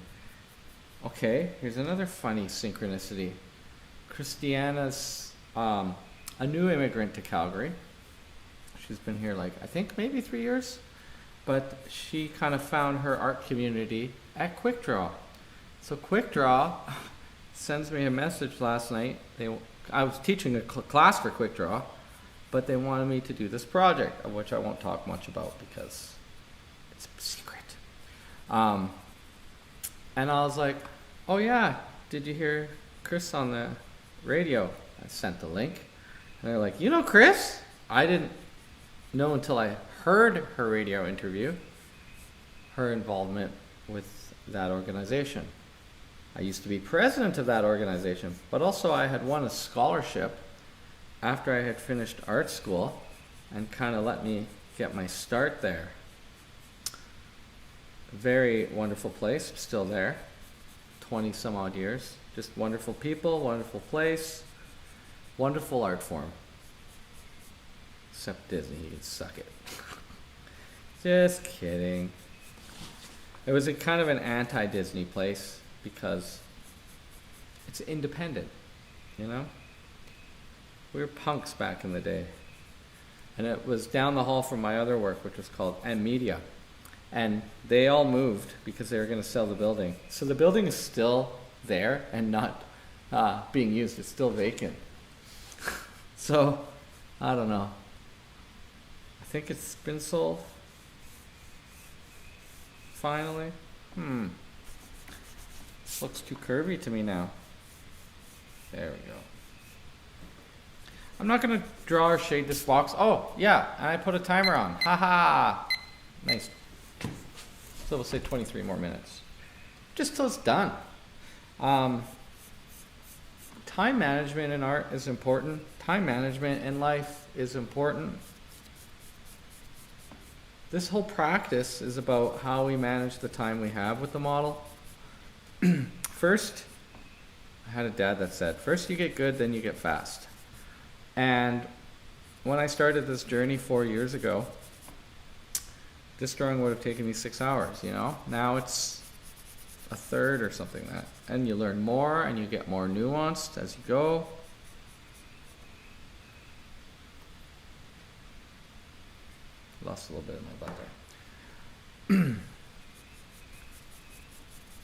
Okay, here's another funny synchronicity. Christiana's a new immigrant to Calgary. She's been here like, I think maybe 3 years, but she kind of found her art community at Quick Draw. So Quick Draw sends me a message last night. I was teaching a class for Quick Draw, but they wanted me to do this project, of which I won't talk much about because it's a secret. And I was like, oh yeah, did you hear Chris on the radio? I sent the link. And they're like, you know Chris? I didn't know until I heard her radio interview, her involvement with that organization. I used to be president of that organization, but also I had won a scholarship after I had finished art school and kind of let me get my start there. Very wonderful place, still there, 20 some odd years. Just wonderful people, wonderful place, wonderful art form. Except Disney, you can suck it. Just kidding. It was a kind of an anti-Disney place because it's independent, you know? We were punks back in the day. And it was down the hall from my other work, which was called M Media. And they all moved because they were going to sell the building. So the building is still there and not being used. It's still vacant. So, I don't know. I think it's been sold. Finally. This looks too curvy to me now. There we go. I'm not going to draw or shade this box. Oh, yeah, and I put a timer on. Haha. Nice. So we'll say 23 more minutes. Just till it's done. Time management in art is important. Time management in life is important. This whole practice is about how we manage the time we have with the model. First, I had a dad that said, first you get good, then you get fast. And when I started this journey 4 years ago, This drawing would have taken me 6 hours, you know? Now it's a third or something like that. And you learn more and you get more nuanced as you go. Lost a little bit of my butt there.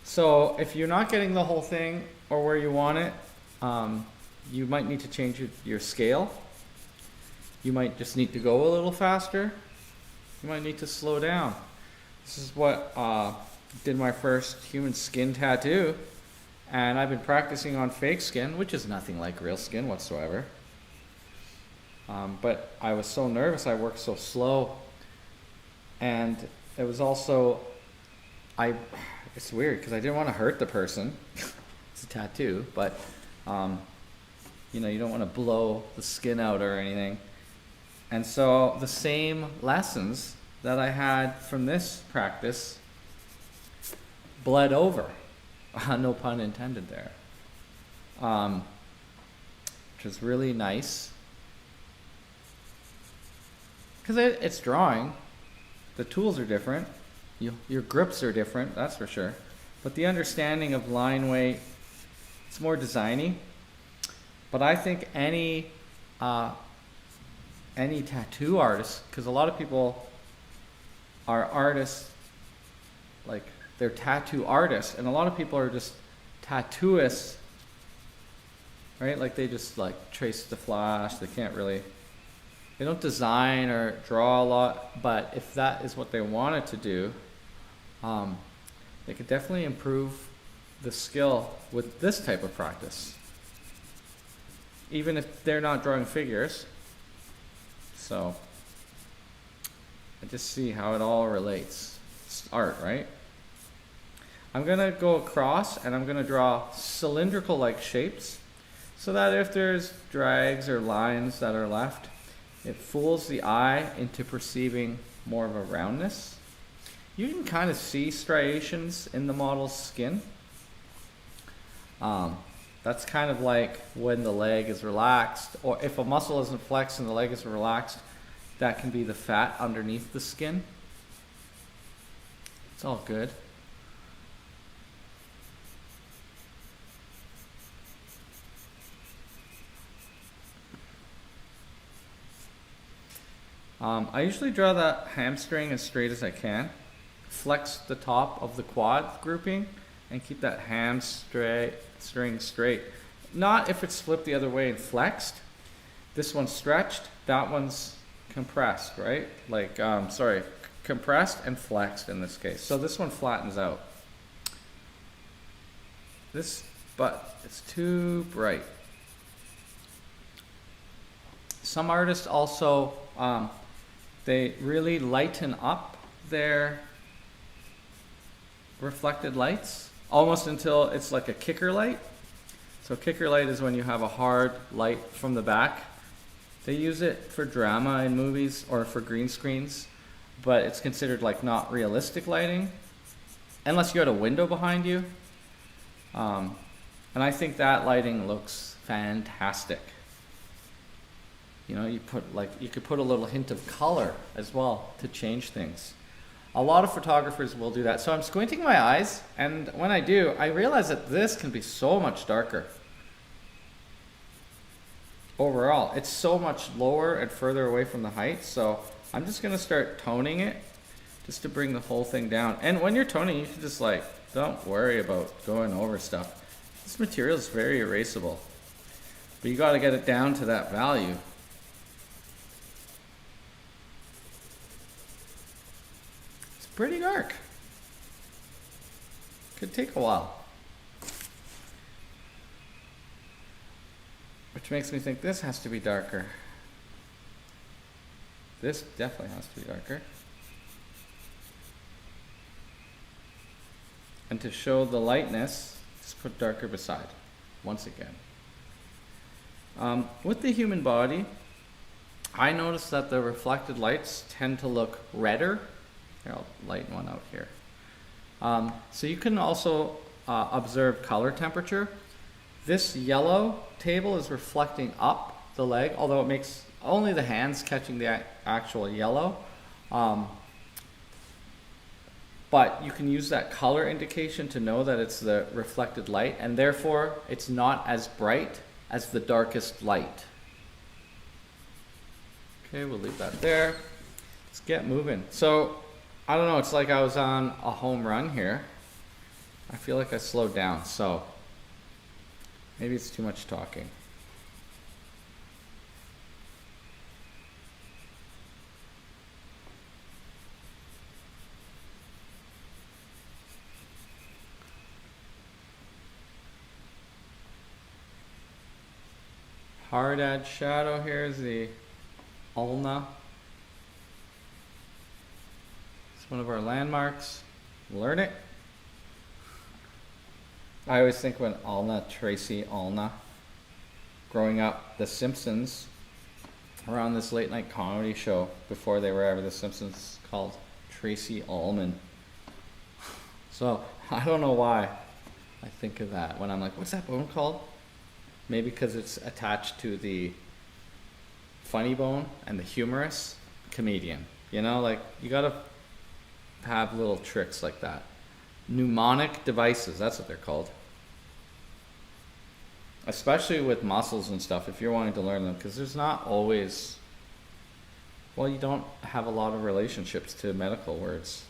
So if you're not getting the whole thing or where you want it, you might need to change your scale. You might just need to go a little faster. You might need to slow down. This is what did my first human skin tattoo, and I've been practicing on fake skin, which is nothing like real skin whatsoever. But I was so nervous, I worked so slow, and it was also, it's weird because I didn't want to hurt the person. It's a tattoo, but you know, you don't want to blow the skin out or anything. And so the same lessons that I had from this practice bled over, no pun intended there, which was really nice. Because it's drawing, the tools are different, your grips are different, that's for sure. But the understanding of line weight, it's more designy. But I think any tattoo artist, because a lot of people are artists, like they're tattoo artists, and a lot of people are just tattooists, right? Like they just like trace the flash, they don't design or draw a lot, but if that is what they wanted to do, they could definitely improve the skill with this type of practice, even if they're not drawing figures. So I just see how it all relates. It's art, right? I'm gonna go across and I'm gonna draw cylindrical like shapes so that if there's drags or lines that are left, it fools the eye into perceiving more of a roundness. You can kind of see striations in the model's skin. That's kind of like when the leg is relaxed, or if a muscle isn't flexed and the leg is relaxed, that can be the fat underneath the skin. It's all good. I usually draw that hamstring as straight as I can. Flex the top of the quad grouping and keep that hamstring straight. Not if it's flipped the other way and flexed. This one's stretched, that one's compressed, right? Like, compressed and flexed in this case. So this one flattens out. But it's too bright. Some artists also, they really lighten up their reflected lights, almost until it's like a kicker light. So kicker light is when you have a hard light from the back. They use it for drama in movies or for green screens, but it's considered like not realistic lighting, unless you had a window behind you. And I think that lighting looks fantastic. You know, you could put a little hint of color as well to change things. A lot of photographers will do that. So I'm squinting my eyes, and when I do, I realize that this can be so much darker. Overall, it's so much lower and further away from the height, so I'm just gonna start toning it just to bring the whole thing down. And when you're toning, you can just like, don't worry about going over stuff. This material is very erasable, but you gotta get it down to that value. Pretty dark. Could take a while. Which makes me think this has to be darker. This definitely has to be darker. And to show the lightness, just put darker beside, once again. With the human body, I noticed that the reflected lights tend to look redder. Here, I'll lighten one out here. So you can also observe color temperature. This yellow table is reflecting up the leg, although it makes only the hands catching the actual yellow. but you can use that color indication to know that it's the reflected light, and therefore it's not as bright as the darkest light. Okay, we'll leave that there. Let's get moving. So, I don't know, it's like I was on a home run here. I feel like I slowed down, so maybe it's too much talking. Hard edge shadow here is the ulna. It's one of our landmarks. Learn it. I always think when Tracy Ulna, growing up, The Simpsons were on this late night comedy show before they were ever The Simpsons, called Tracy Ullman. So I don't know why I think of that when I'm like, what's that bone called? Maybe because it's attached to the funny bone and the humorous comedian. You know, like you gotta have little tricks like that. Mnemonic devices, that's what they're called. Especially with muscles and stuff, if you're wanting to learn them, because there's not always, well, you don't have a lot of relationships to medical words.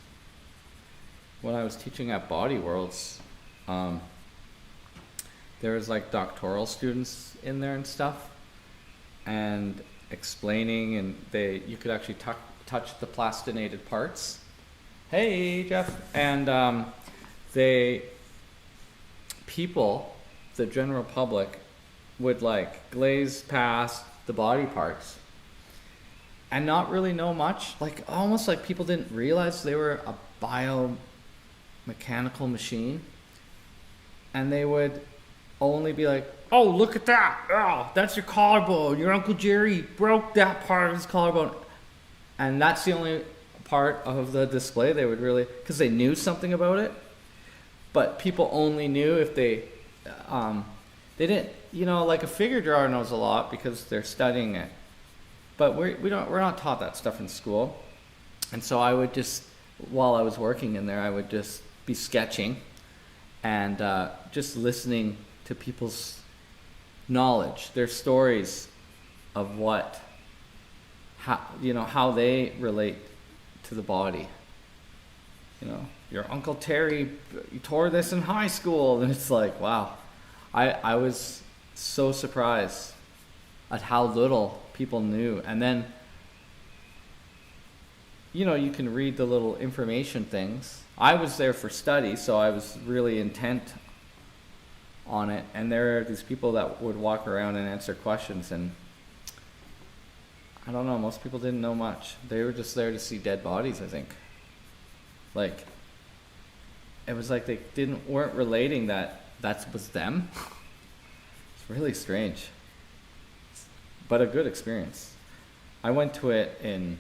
When I was teaching at Body Worlds, there was like doctoral students in there and stuff, and explaining, and you could actually touch the plastinated parts. Hey, Jeff. And people, the general public, would like glaze past the body parts and not really know much, like almost like people didn't realize they were a biomechanical machine, and they would only be like, oh, look at that, oh, that's your collarbone, your Uncle Jerry broke that part of his collarbone, and that's the only part of the display they would really, because they knew something about it, but people only knew if they didn't, you know, like a figure drawer knows a lot because they're studying it, but we're not taught that stuff in school. And so I would just, while I was working in there, I would just be sketching and just listening to people's knowledge, their stories of how they relate to the body. You know, your Uncle Terry tore this in high school, and it's like, wow. I was so surprised at how little people knew. And then, you know, you can read the little information things. I was there for study, so I was really intent on it. And there are these people that would walk around and answer questions, and I don't know, most people didn't know much. They were just there to see dead bodies, I think. Like, it was like they weren't relating that was them. It's really strange, but a good experience. I went to it in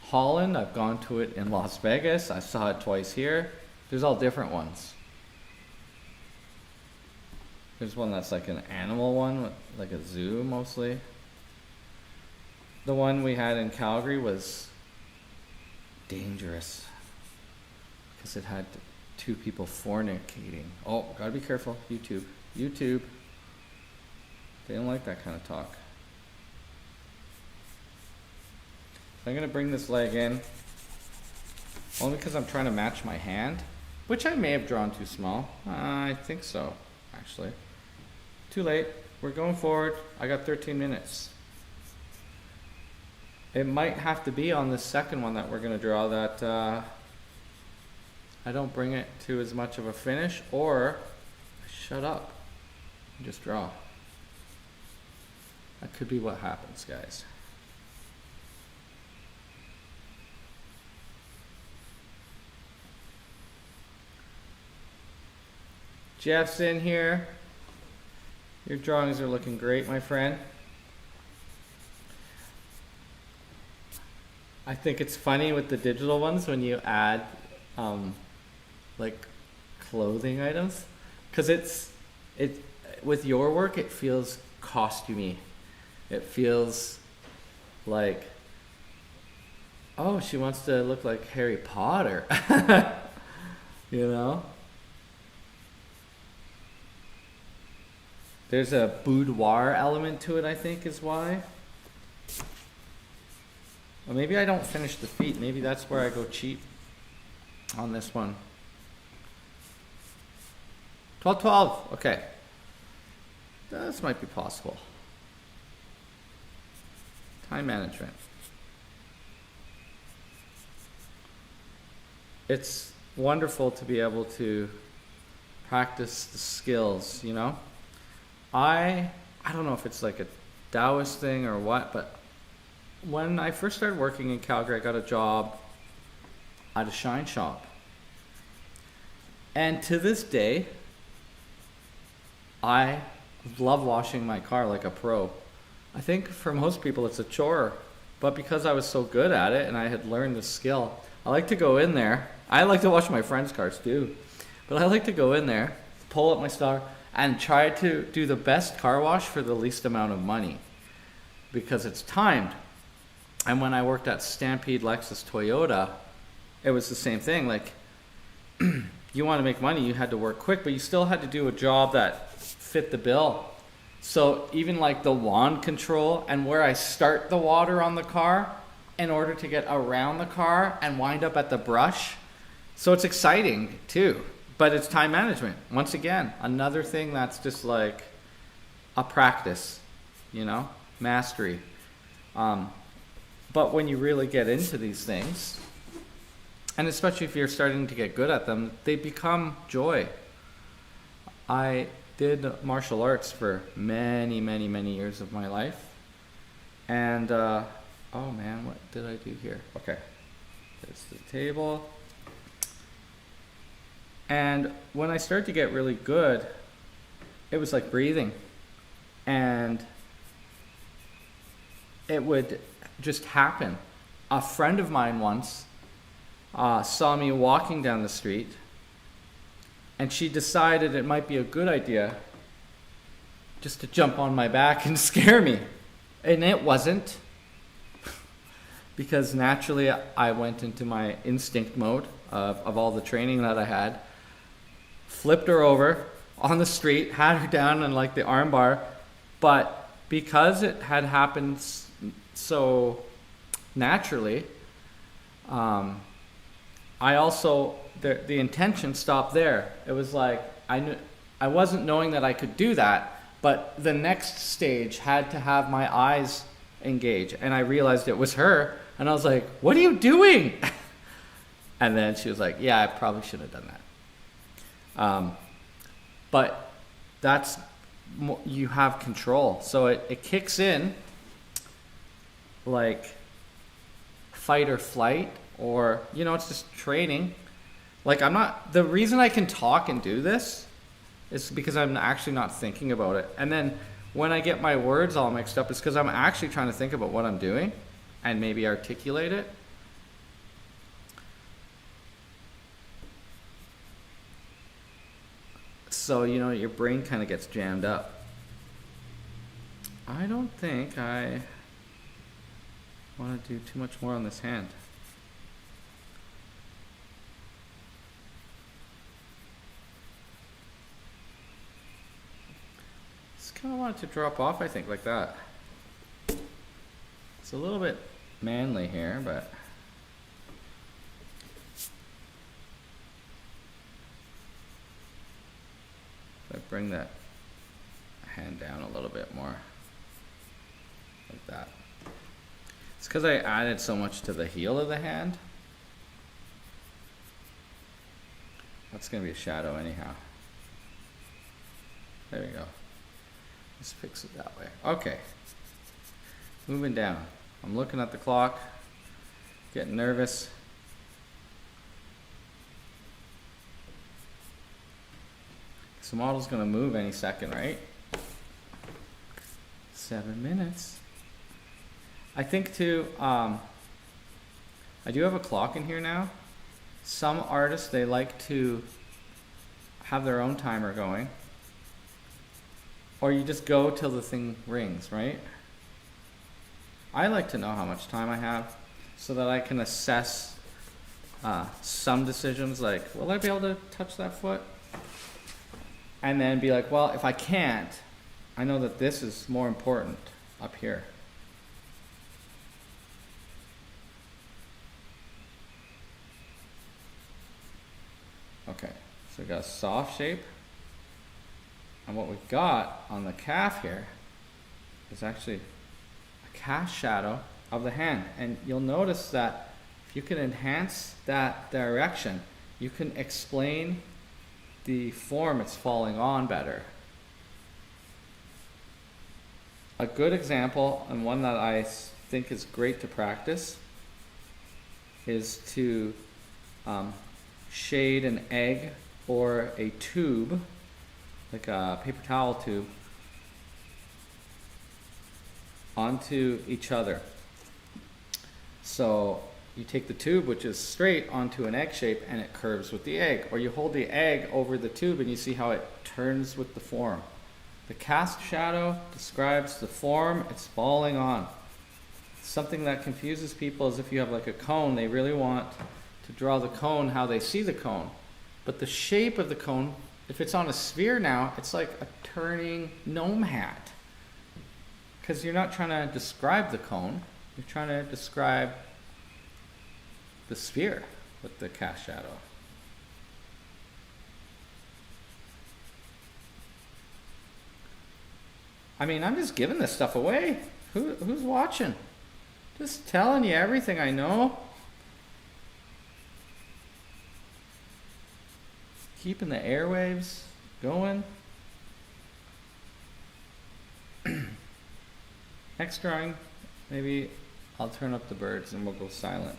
Holland. I've gone to it in Las Vegas. I saw it twice here. There's all different ones. There's one that's like an animal one, like a zoo mostly. The one we had in Calgary was dangerous because it had two people fornicating. Oh, gotta be careful. YouTube. They don't like that kind of talk. I'm gonna bring this leg in, only because I'm trying to match my hand, which I may have drawn too small. I think so, actually. Too late. We're going forward. I got 13 minutes. It might have to be on the second one that we're gonna draw that I don't bring it to as much of a finish, or I shut up and just draw. That could be what happens, guys. Jeff's in here. Your drawings are looking great, my friend. I think it's funny with the digital ones when you add like clothing items, because it with your work it feels costumey. It feels like, oh, she wants to look like Harry Potter. You know? There's a boudoir element to it, I think, is why. Well, maybe I don't finish the feet. Maybe that's where I go cheap on this one. 12-12. Okay. This might be possible. Time management. It's wonderful to be able to practice the skills, you know? I don't know if it's like a Taoist thing or what, but when I first started working in Calgary, I got a job at a shine shop. And to this day, I love washing my car like a pro. I think for most people it's a chore, but because I was so good at it and I had learned the skill, I like to go in there. I like to wash my friends' cars too, but I like to go in there, pull up my stuff, and try to do the best car wash for the least amount of money because it's timed. And when I worked at Stampede Lexus Toyota, it was the same thing. Like, you want to make money, you had to work quick, but you still had to do a job that fit the bill. So even like the wand control and where I start the water on the car in order to get around the car and wind up at the brush. So it's exciting too, but it's time management. Once again, another thing that's just like a practice, you know, mastery. But when you really get into these things, and especially if you're starting to get good at them, they become joy. I did martial arts for many, many, many years of my life. And, oh man, what did I do here? Okay, there's the table. And when I started to get really good, it was like breathing. And it would just happen. A friend of mine once saw me walking down the street, and she decided it might be a good idea just to jump on my back and scare me. And it wasn't, because naturally I went into my instinct mode of all the training that I had, flipped her over on the street, had her down in like the arm bar, but because it had happened so naturally, I also, the intention stopped there. It was like, I wasn't knowing that I could do that, but the next stage had to have my eyes engage, and I realized it was her, and I was like, what are you doing? And then she was like, yeah, I probably should have done that. But that's, you have control. So it kicks in like fight or flight, or, you know, it's just training. Like the reason I can talk and do this is because I'm actually not thinking about it. And then when I get my words all mixed up, it's because I'm actually trying to think about what I'm doing and maybe articulate it. So, you know, your brain kind of gets jammed up. I don't think I want to do too much more on this hand. Just kind of want it to drop off, I think, like that. It's a little bit manly here, but if I bring that hand down a little bit more, like that. It's because I added so much to the heel of the hand. That's going to be a shadow anyhow. There we go. Let's fix it that way. Okay. Moving down. I'm looking at the clock, getting nervous. This model's going to move any second, right? 7 minutes. I think too, I do have a clock in here now. Some artists, they like to have their own timer going. Or you just go till the thing rings, right? I like to know how much time I have so that I can assess some decisions like, will I be able to touch that foot? And then be like, well, if I can't, I know that this is more important up here. Okay, so we got a soft shape. And what we've got on the calf here is actually a cast shadow of the hand. And you'll notice that if you can enhance that direction, you can explain the form it's falling on better. A good example, and one that I think is great to practice, is to shade an egg or a tube, like a paper towel tube, onto each other. So you take the tube, which is straight, onto an egg shape, and it curves with the egg. Or you hold the egg over the tube and you see how it turns with the form. The cast shadow describes the form it's falling on. Something that confuses people is if you have like a cone, they really want to draw the cone how they see the cone. But the shape of the cone, if it's on a sphere now, it's like a turning gnome hat. Because you're not trying to describe the cone, you're trying to describe the sphere with the cast shadow. I mean, I'm just giving this stuff away. Who's watching? Just telling you everything I know. Keeping the airwaves going. Next drawing, maybe I'll turn up the birds and we'll go silent.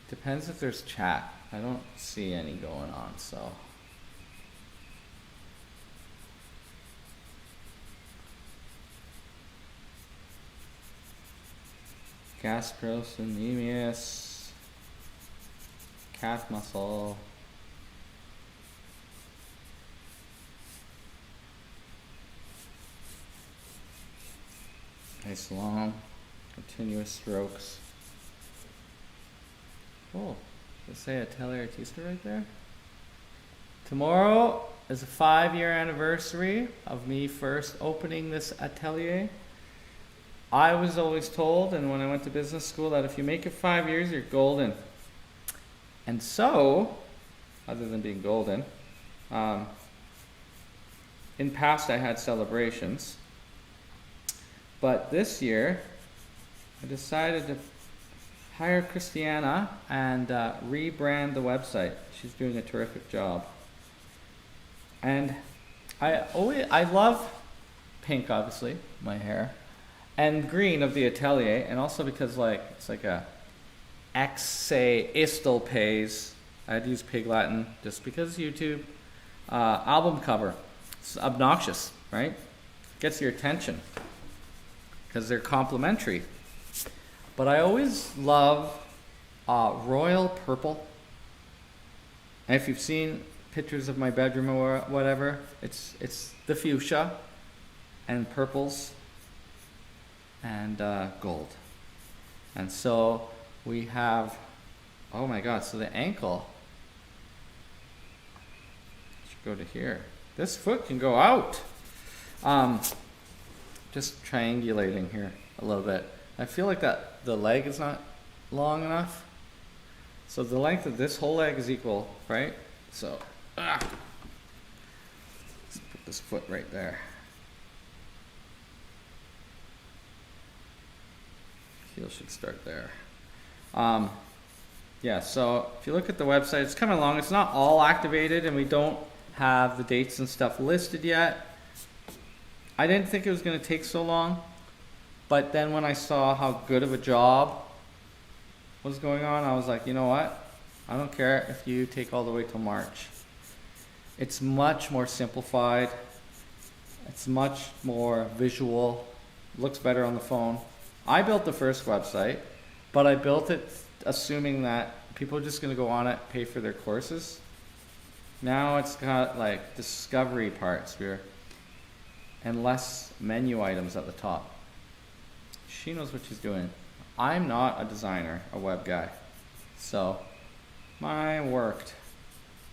Depends if there's chat. I don't see any going on, so. Gastrocnemius, calf muscle. Nice long, continuous strokes. Oh, does it say Atelier Artista right there? Tomorrow is a 5-year anniversary of me first opening this atelier. I was always told, and when I went to business school, that if you make it 5 years, you're golden. And so, other than being golden, in past I had celebrations. But this year, I decided to hire Christiana and rebrand the website. She's doing a terrific job. And I love pink, obviously, my hair, and green of the Atelier, and also because it's like a Exe Istel Pays. I had to use Pig Latin just because YouTube. Album cover. It's obnoxious, right? Gets your attention because they're complimentary. But I always love royal purple. And if you've seen pictures of my bedroom or whatever, it's the fuchsia and purples and gold. And so we have, oh my God, so the ankle should go to here. This foot can go out. Just triangulating here a little bit. I feel like that the leg is not long enough. So the length of this whole leg is equal, right? So, let's put this foot right there. Heel should start there. Yeah, so if you look at the website, it's coming along. It's not all activated and we don't have the dates and stuff listed yet. I didn't think it was going to take so long, but then when I saw how good of a job was going on, I was like, you know what? I don't care if you take all the way till March. It's much more simplified. It's much more visual. Looks better on the phone. I built the first website, but I built it assuming that people are just going to go on it, pay for their courses. Now it's got like discovery parts here and less menu items at the top. She knows what she's doing. I'm not a designer, a web guy. So, mine worked.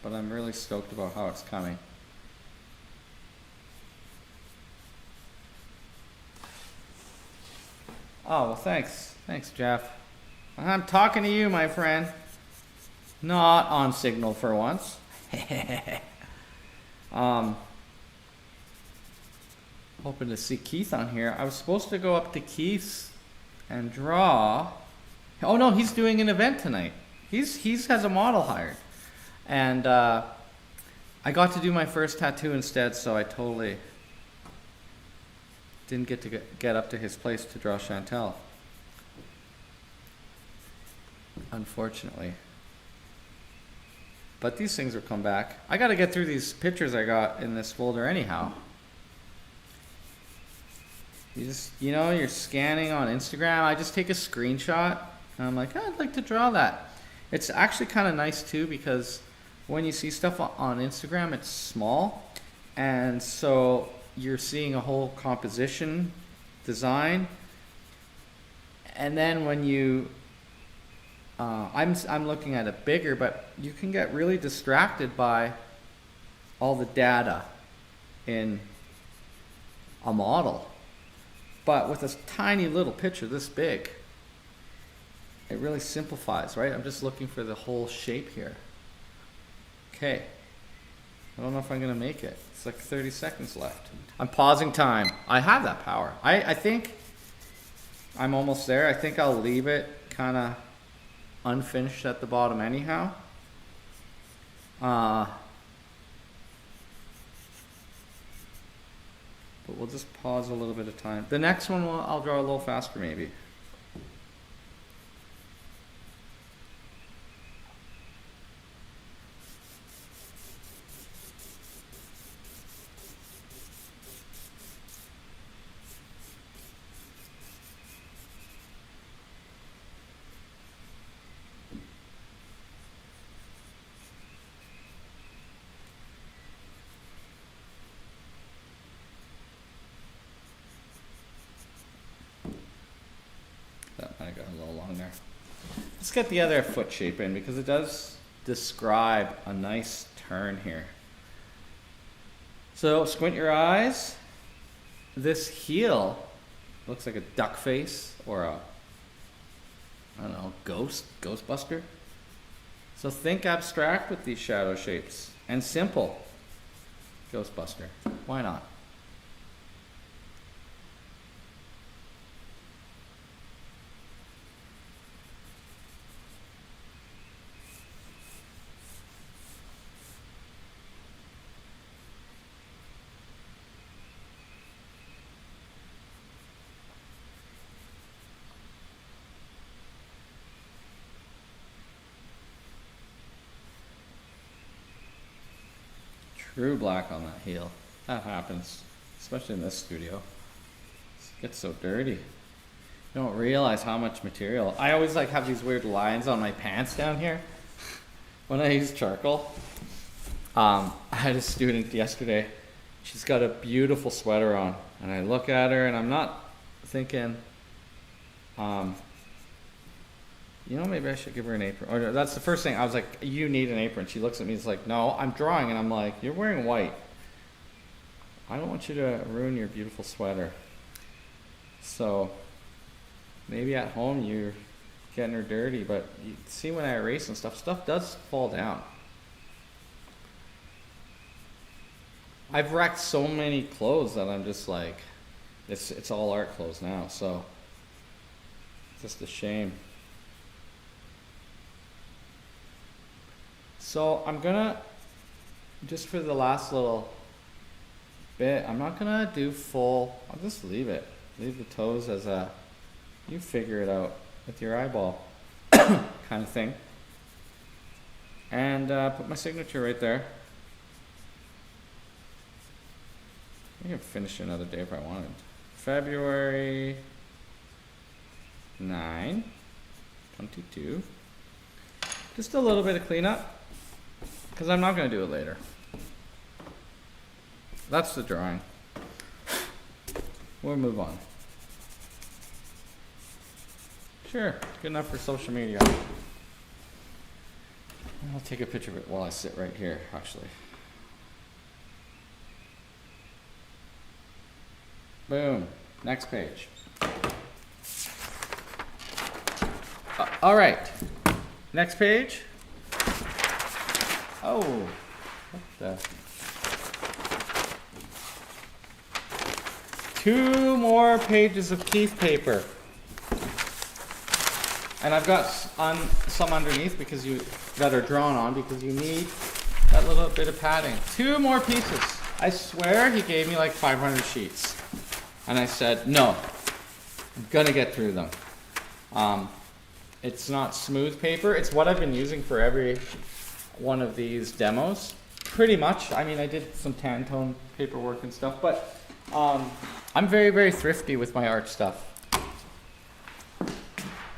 But I'm really stoked about how it's coming. Oh, well, thanks. Thanks, Jeff. I'm talking to you, my friend. Not on Signal for once. Hoping to see Keith on here. I was supposed to go up to Keith's and draw. Oh no, he's doing an event tonight. He's has a model hired. And I got to do my first tattoo instead, so I totally didn't get to get up to his place to draw Chantel. Unfortunately. But these things will come back. I got to get through these pictures I got in this folder anyhow. You just, you know, you're scanning on Instagram. I just take a screenshot and I'm like, oh, I'd like to draw that. It's actually kind of nice too, because when you see stuff on Instagram, it's small. And so you're seeing a whole composition design. And then when you, I'm looking at it bigger, but you can get really distracted by all the data in a model. But with a tiny little picture this big, it really simplifies, right? I'm just looking for the whole shape here. Okay. I don't know if I'm going to make it. It's like 30 seconds left. I'm pausing time. I have that power. I think I'm almost there. I think I'll leave it kind of unfinished at the bottom anyhow. But we'll just pause a little bit of time. The next one I'll draw a little faster maybe. I got a little long there. Let's get the other foot shape in because it does describe a nice turn here. So squint your eyes. This heel looks like a duck face or a, I don't know, ghostbuster. So think abstract with these shadow shapes and simple. Ghostbuster. Why not? True black on that heel. That happens, especially in this studio. It gets so dirty. You don't realize how much material. I always like have these weird lines on my pants down here when I use charcoal. I had a student yesterday. She's got a beautiful sweater on, and I look at her, and I'm not thinking, you know, maybe I should give her an apron. Or that's the first thing. I was like, you need an apron. She looks at me, it's like, no, I'm drawing. And I'm like, you're wearing white. I don't want you to ruin your beautiful sweater. So maybe at home you're getting her dirty, but you see when I erase and stuff does fall down. I've wrecked so many clothes that I'm just like, it's all art clothes now. So it's just a shame. So I'm gonna, just for the last little bit, I'm not gonna do full, I'll just leave it. Leave the toes as a, you figure it out with your eyeball kind of thing. And put my signature right there. I can finish another day if I wanted. February 9, 22. Just a little bit of cleanup. Because I'm not going to do it later. That's the drawing. We'll move on. Sure, good enough for social media. I'll take a picture of it while I sit right here, actually. Boom. Next page. All right. Next page. Oh, what the? 2 more pages of Keith paper. And I've got some underneath because that are drawn on because you need that little bit of padding. 2 more pieces. I swear he gave me like 500 sheets. And I said, no, I'm gonna get through them. It's not smooth paper. It's what I've been using for every one of these demos. Pretty much. I mean, I did some Tantone paperwork and stuff, but I'm very, very thrifty with my art stuff.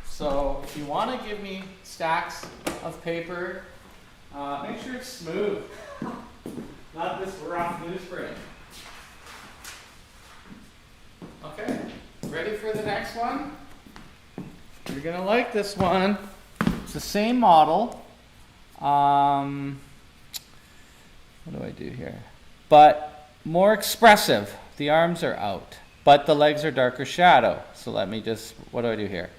So if you want to give me stacks of paper, make sure it's smooth. Not this rough newsprint. Okay, ready for the next one? You're gonna like this one. It's the same model. What do I do here? But more expressive. The arms are out, but the legs are darker shadow. So let me just, what do I do here?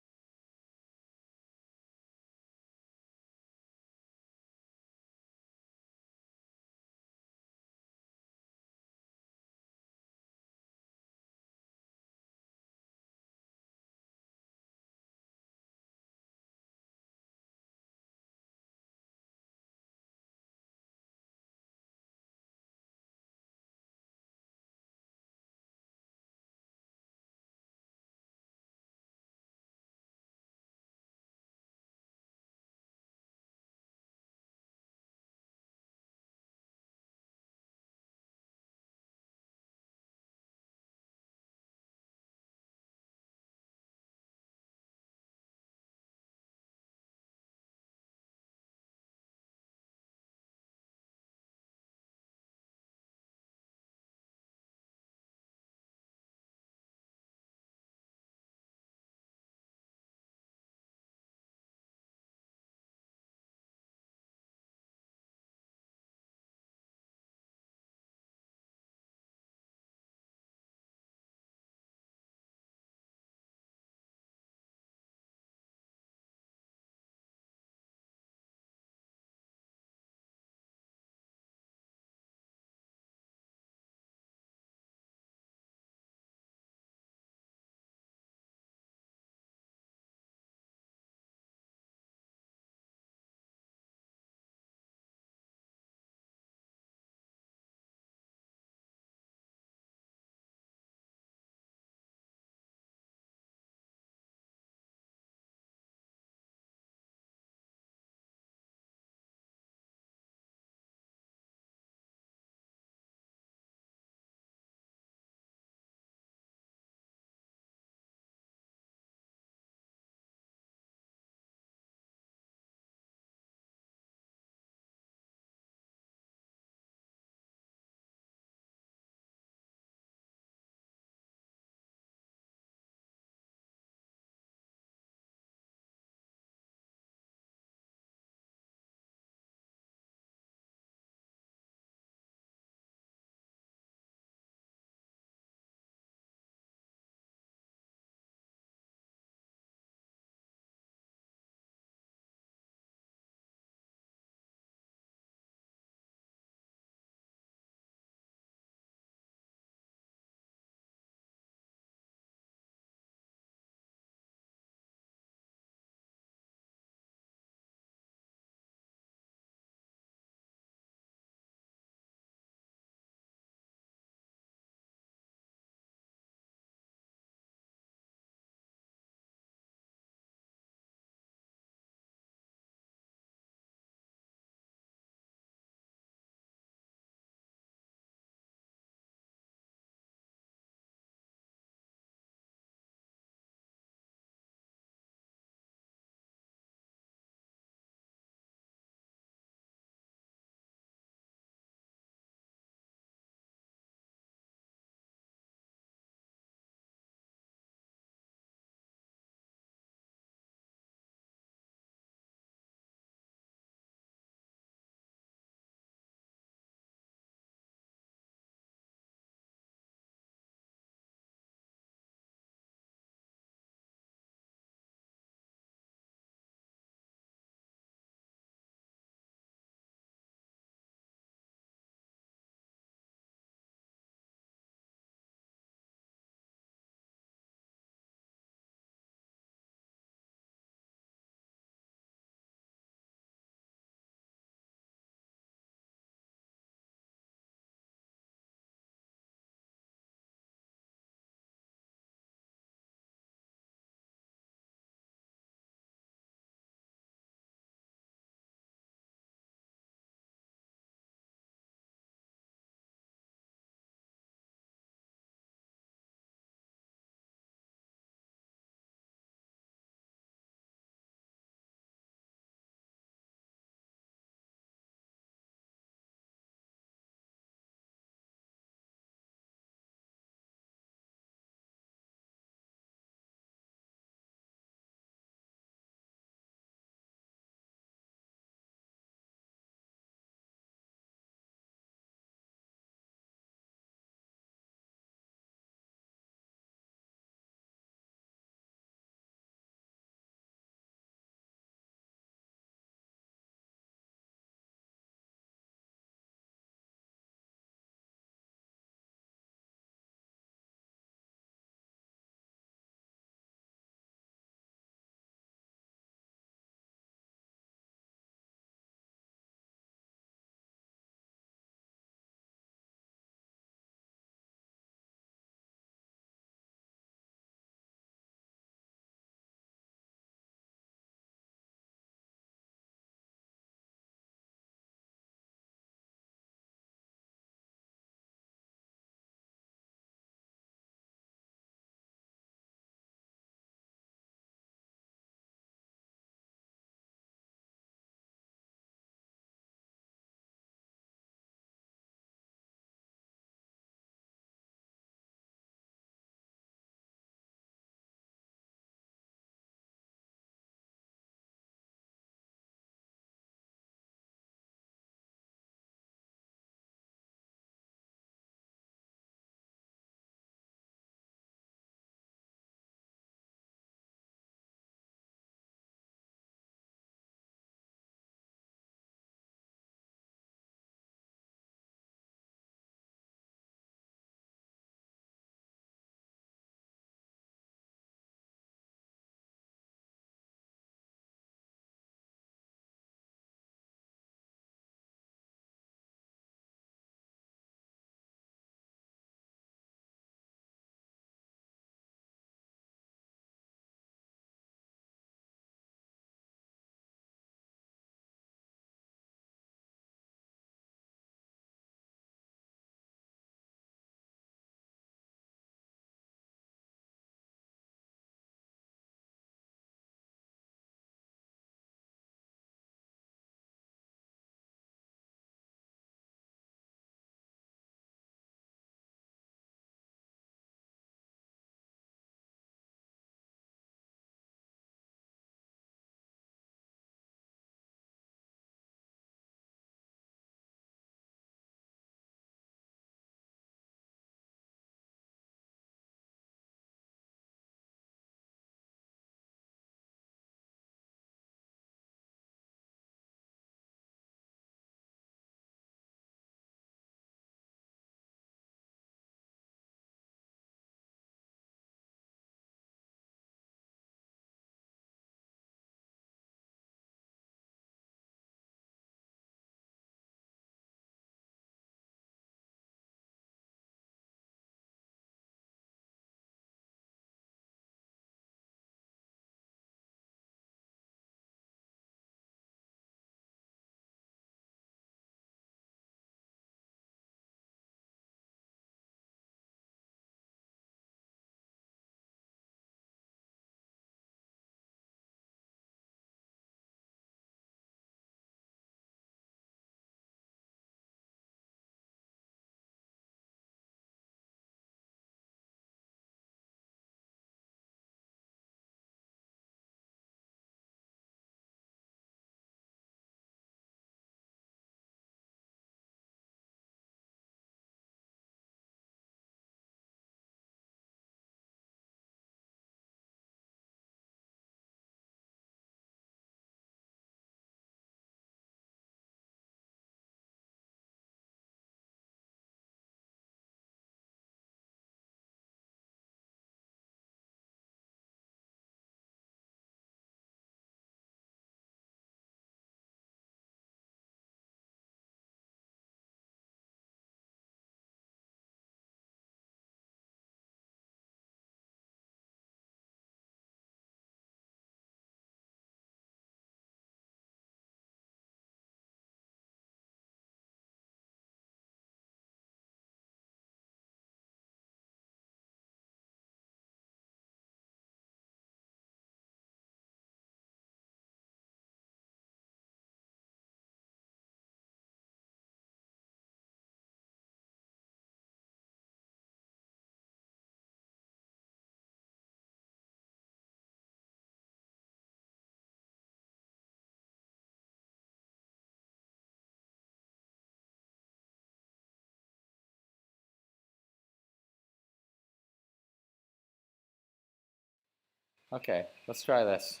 Okay, let's try this.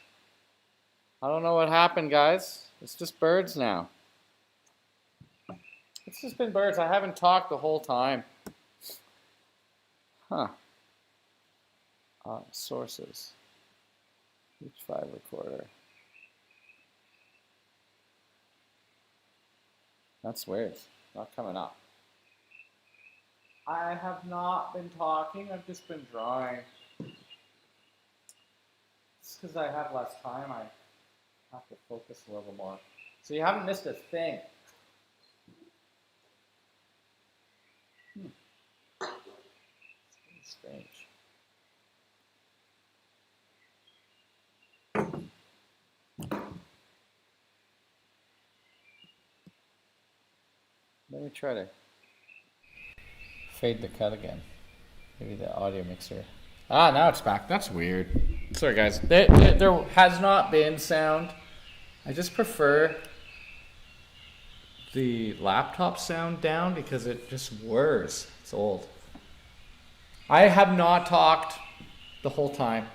I don't know what happened, guys. It's just birds now. It's just been birds. I haven't talked the whole time. Huh. Sources. Each 5 recorder. That's weird. Not coming up. I have not been talking. I've just been drawing. It's because I have less time. I have to focus a little more. So you haven't missed a thing. It's strange. Let me try to fade the cut again. Maybe the audio mixer. Ah, now it's back. That's weird. Sorry, guys. There has not been sound. I just prefer the laptop sound down because it just whirs. It's old. I have not talked the whole time.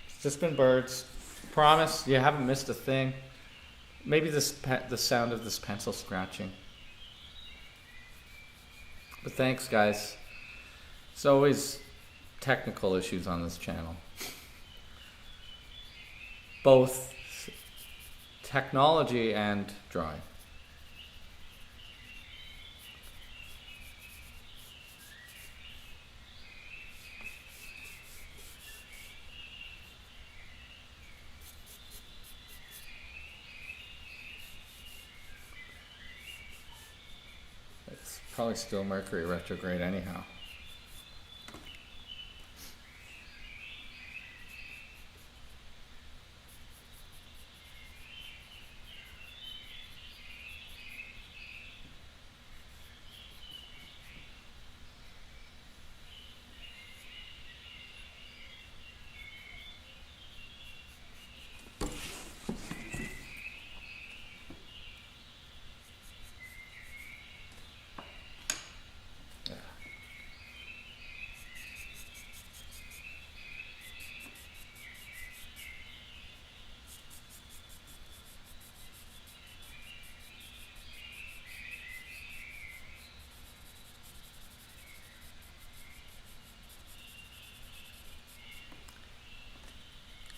It's just been birds. Promise, you haven't missed a thing. Maybe the sound of this pencil scratching. But thanks, guys. It's always technical issues on this channel. Both technology and drawing. It's probably still Mercury retrograde anyhow.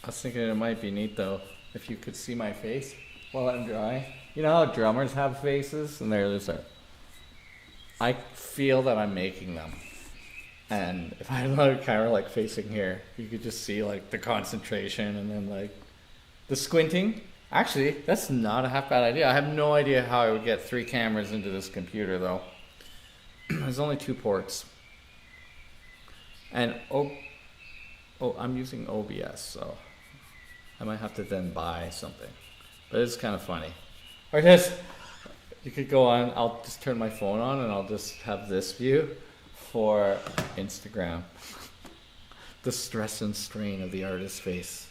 I was thinking it might be neat though if you could see my face while I'm drawing. You know how drummers have faces and they're just like, I feel that I'm making them. And if I had a camera like facing here, you could just see like the concentration and then like the squinting. Actually, that's not a half bad idea. I have no idea how I would get 3 cameras into this computer though. There's only 2 ports. And I'm using OBS, so I might have to then buy something. But it's kind of funny. Or just, you could go on, I'll just turn my phone on and I'll just have this view for Instagram. The stress and strain of the artist's face.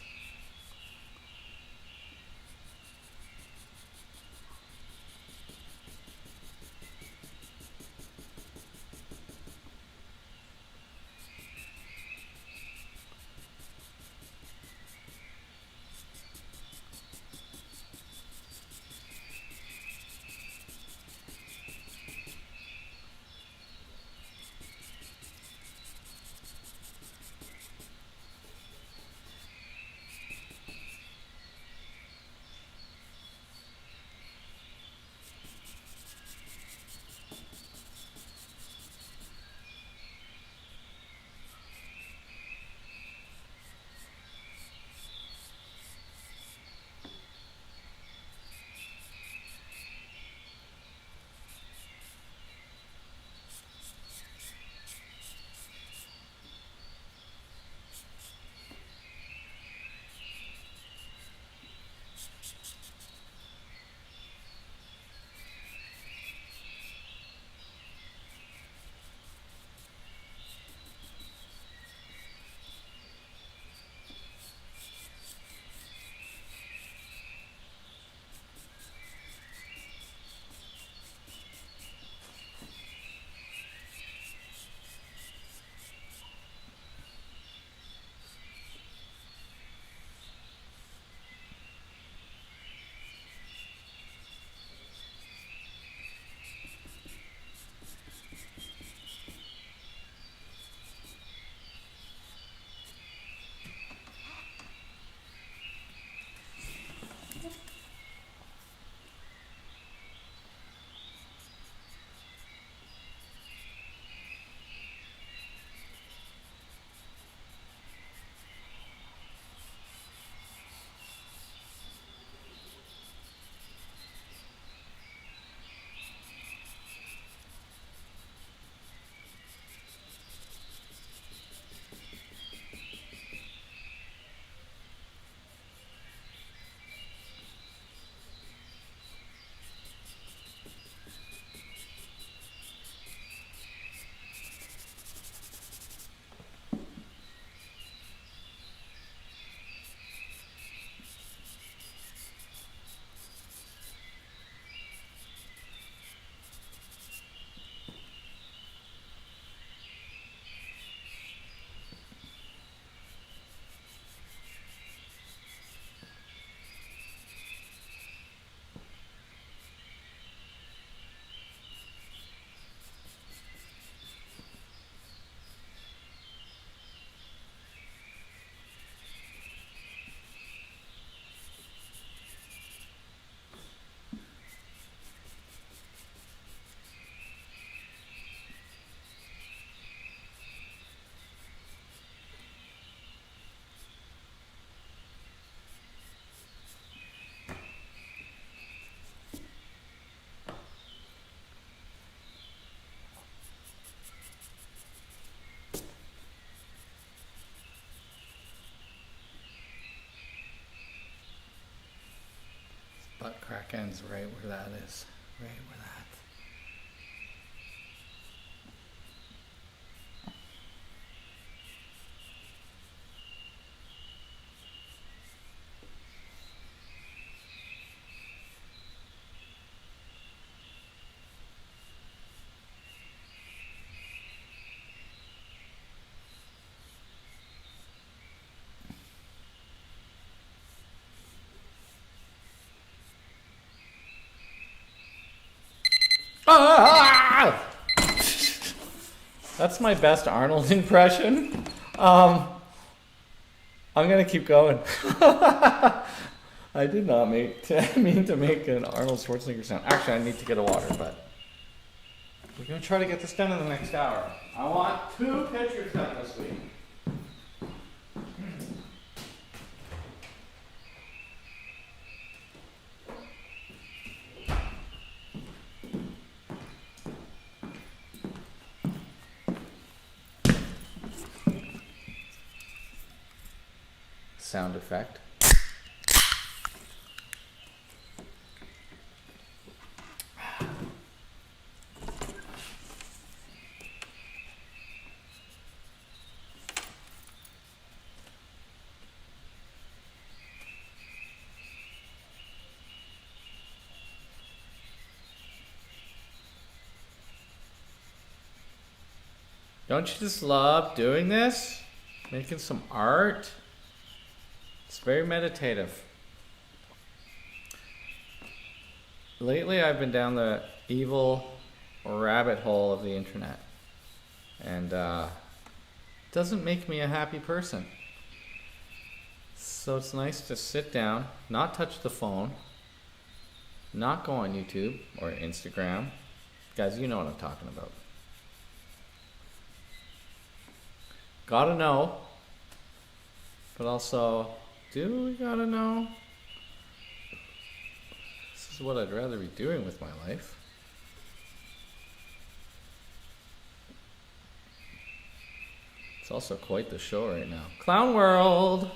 crack ends right where that is. Right where that. Ah! That's my best Arnold impression. I'm gonna keep going. I did not mean to make an Arnold Schwarzenegger sound. Actually, I need to get a water, but we're gonna try to get this done in the next hour. I want 2 pictures done this week. Sound effect. Don't you just love doing this? Making some art? It's very meditative. Lately I've been down the evil rabbit hole of the internet. And it doesn't make me a happy person. So it's nice to sit down, not touch the phone, not go on YouTube or Instagram. Guys, you know what I'm talking about. Gotta know, but also, do we gotta know? This is what I'd rather be doing with my life. It's also quite the show right now. Clown World!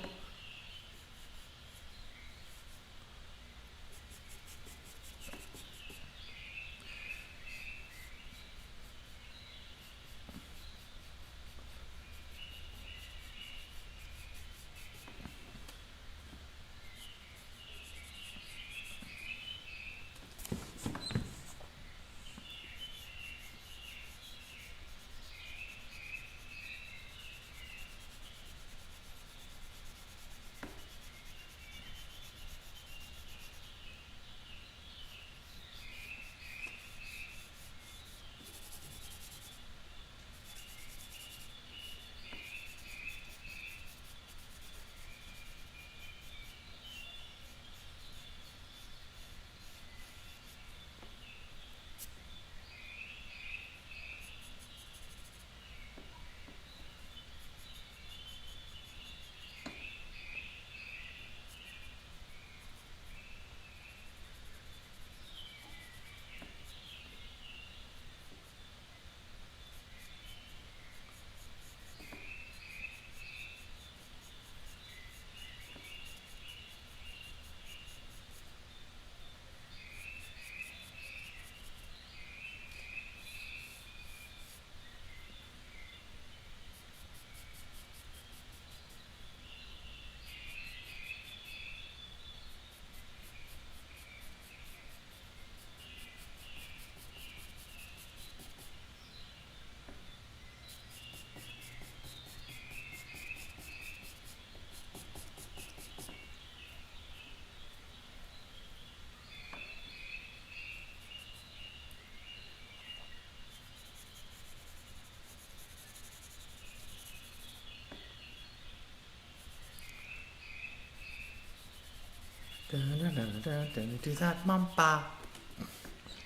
Do that mamba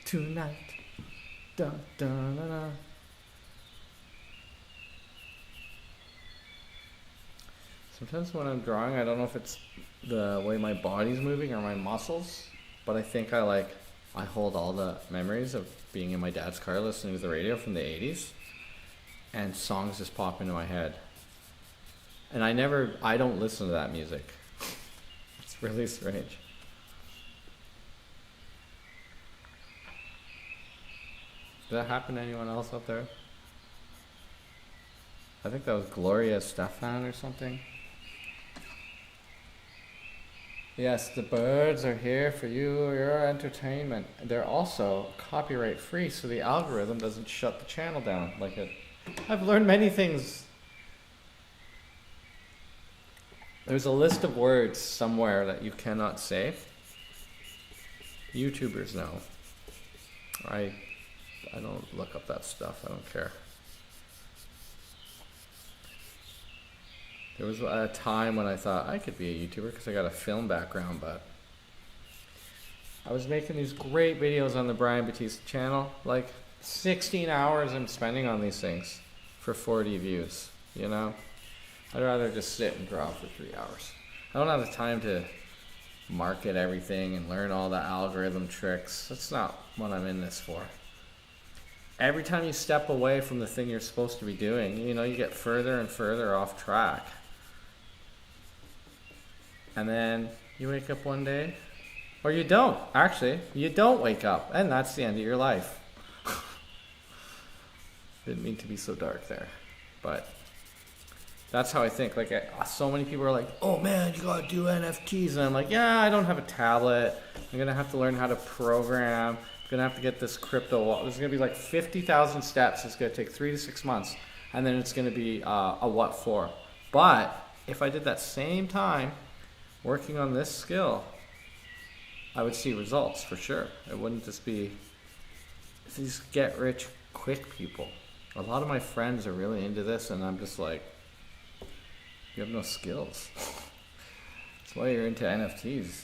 tonight. Dun, dun, dun, dun. Sometimes when I'm drawing, I don't know if it's the way my body's moving or my muscles, but I think I hold all the memories of being in my dad's car listening to the radio from the 80s, and songs just pop into my head. And I don't listen to that music. It's really strange. Did that happen to anyone else up there? I think that was Gloria Stefan or something. Yes, the birds are here for you, your entertainment. They're also copyright free, so the algorithm doesn't shut the channel down like it. I've learned many things. There's a list of words somewhere that you cannot say. YouTubers know. I don't look up that stuff. I don't care. There was a time when I thought I could be a YouTuber because I got a film background, but I was making these great videos on the Brian Batista channel. Like 16 hours I'm spending on these things for 40 views, you know? I'd rather just sit and draw for 3 hours. I don't have the time to market everything and learn all the algorithm tricks. That's not what I'm in this for. Every time you step away from the thing you're supposed to be doing, you know, you get further and further off track. And then you wake up one day, or you don't, actually, you don't wake up, and that's the end of your life. Didn't mean to be so dark there, but that's how I think. Like, so many people are like, oh man, you gotta do NFTs, and I'm like, yeah, I don't have a tablet, I'm gonna have to learn how to program, I'm gonna have to get this crypto wallet. There's gonna be like 50,000 steps, it's gonna take 3 to 6 months, and then it's gonna be a what for. But if I did that same time working on this skill, I would see results for sure. It wouldn't just be these get rich quick people. A lot of my friends are really into this, and I'm just like, you have no skills. That's why you're into NFTs.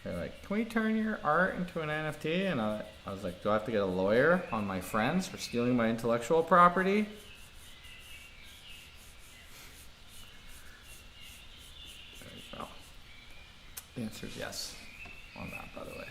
They're like, can we turn your art into an NFT? And I was like, do I have to get a lawyer on my friends for stealing my intellectual property? There you go. The answer is yes on that, by the way.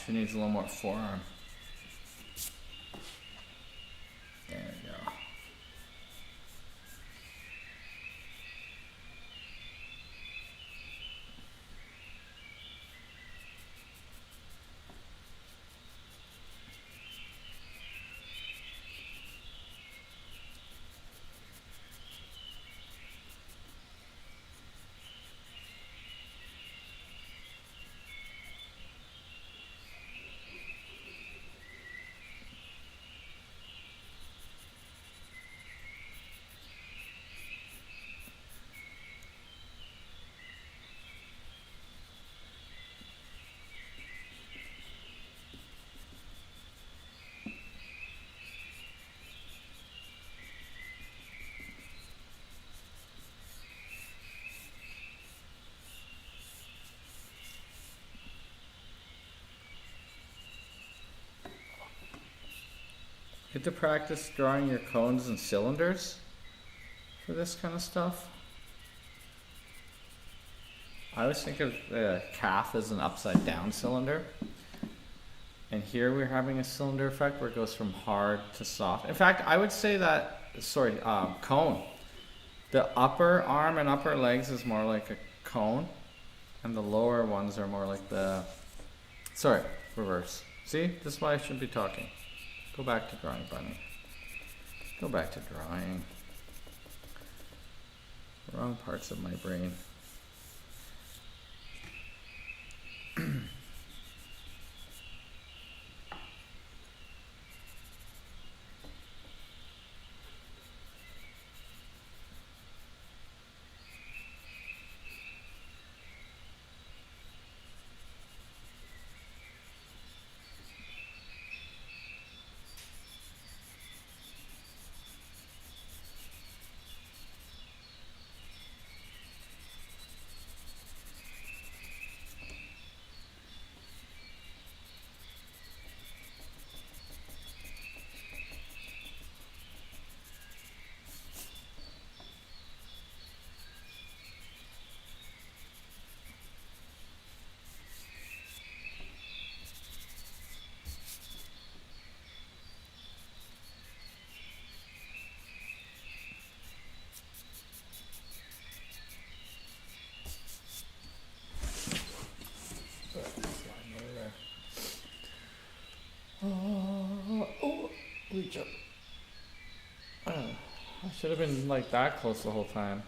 She needs a little more forearm. There we go. Get to practice drawing your cones and cylinders for this kind of stuff. I always think of the calf as an upside down cylinder. And here we're having a cylinder effect where it goes from hard to soft. In fact, I would say that, cone. The upper arm and upper legs is more like a cone. And the lower ones are more like the, reverse. See, this is why I shouldn't be talking. Go back to drawing, Bunny. Go back to drawing. Wrong parts of my brain. reach up. I should have been like that close the whole time.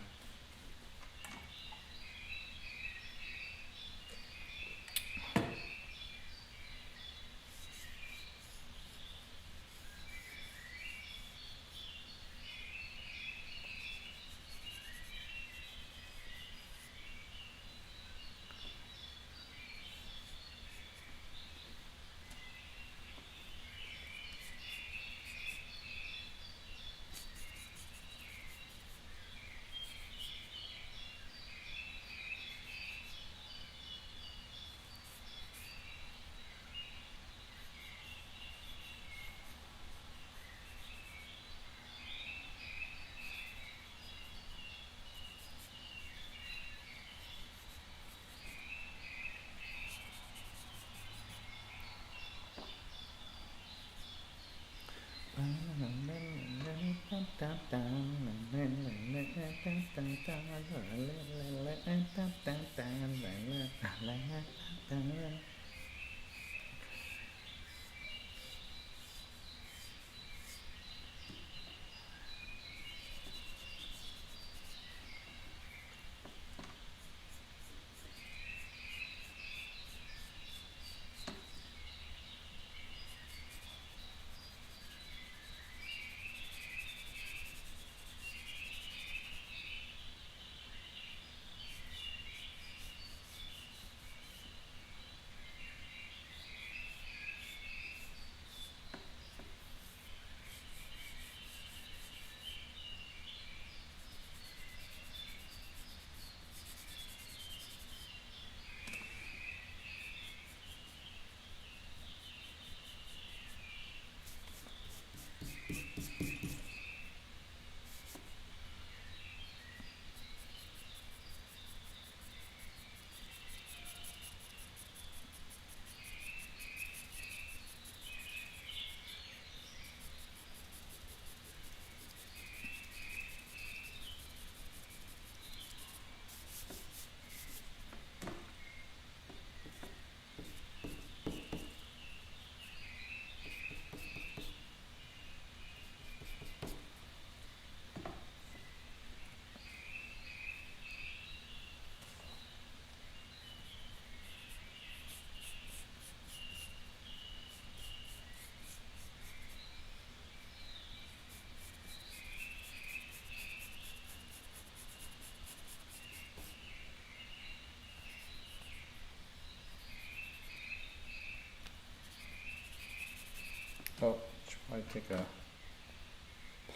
Oh, should probably take a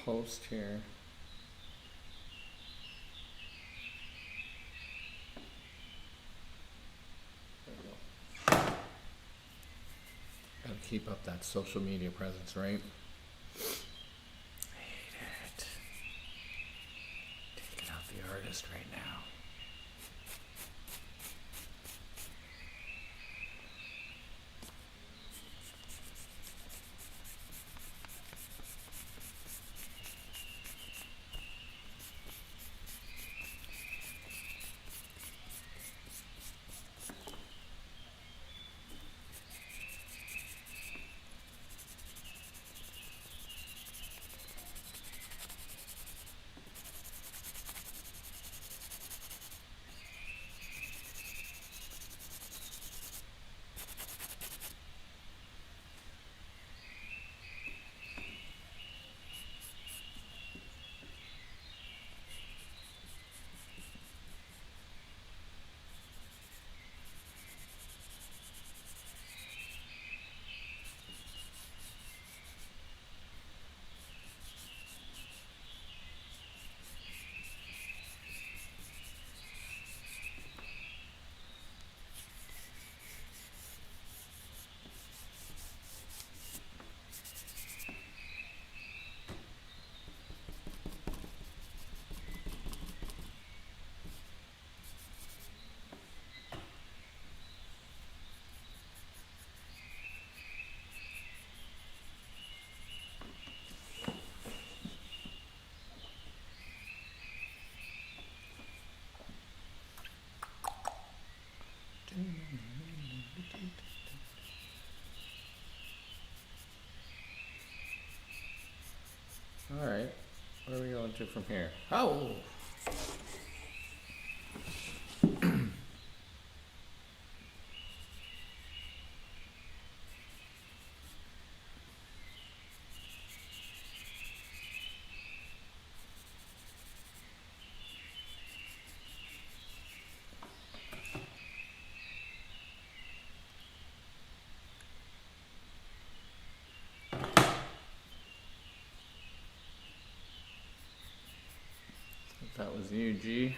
post here. There we go. Gotta keep up that social media presence, right? Hate it. Taking out the artist right now. to from here. Oh! That was you, G.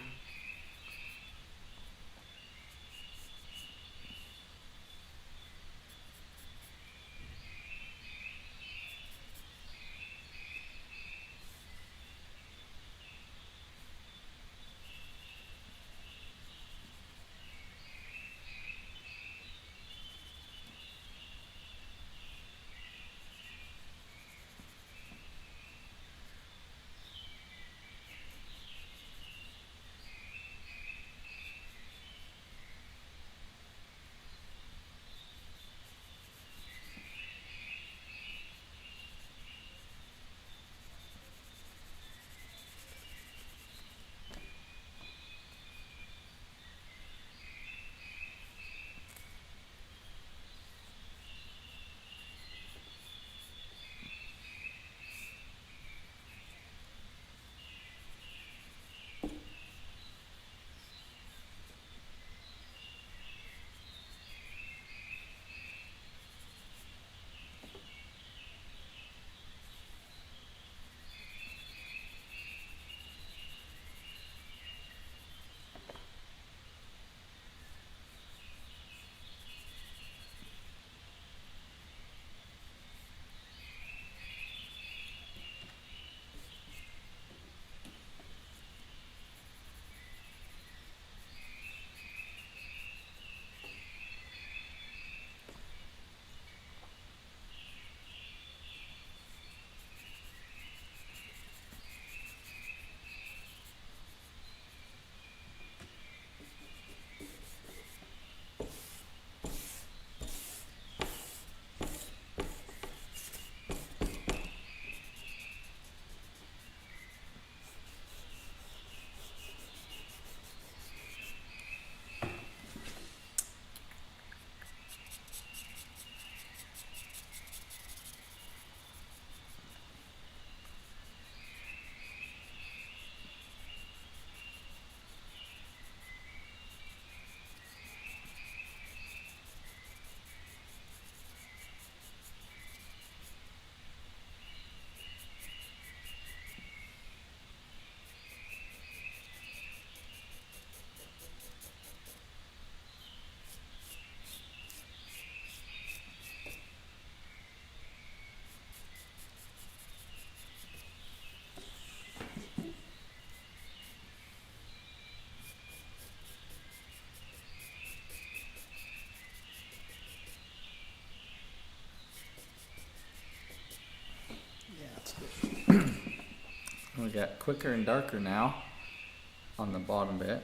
We got quicker and darker now on the bottom bit.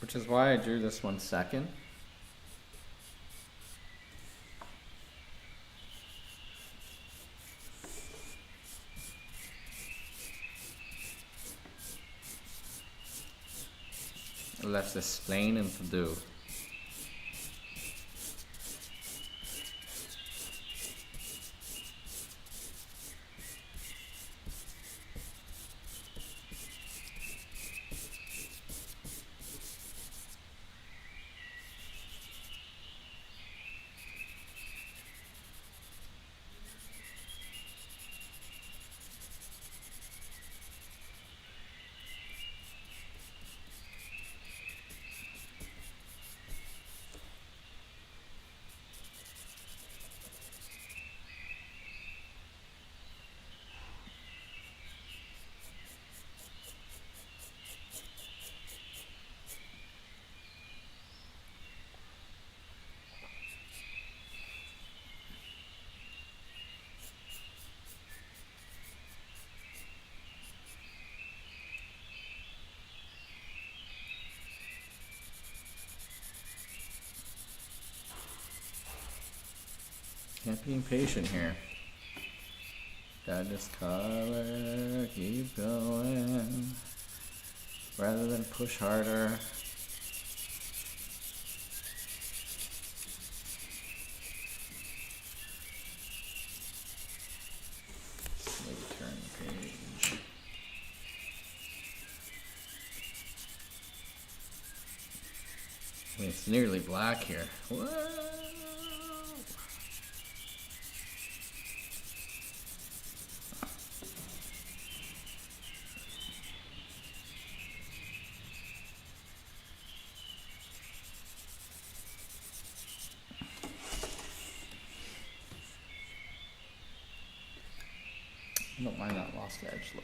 Which is why I drew this one second. Let's explain and to do. Being patient here. Gotta just color, keep going, rather than push harder. Maybe turn the page. I mean, it's nearly black here. Whoa. I don't mind that lost edge look.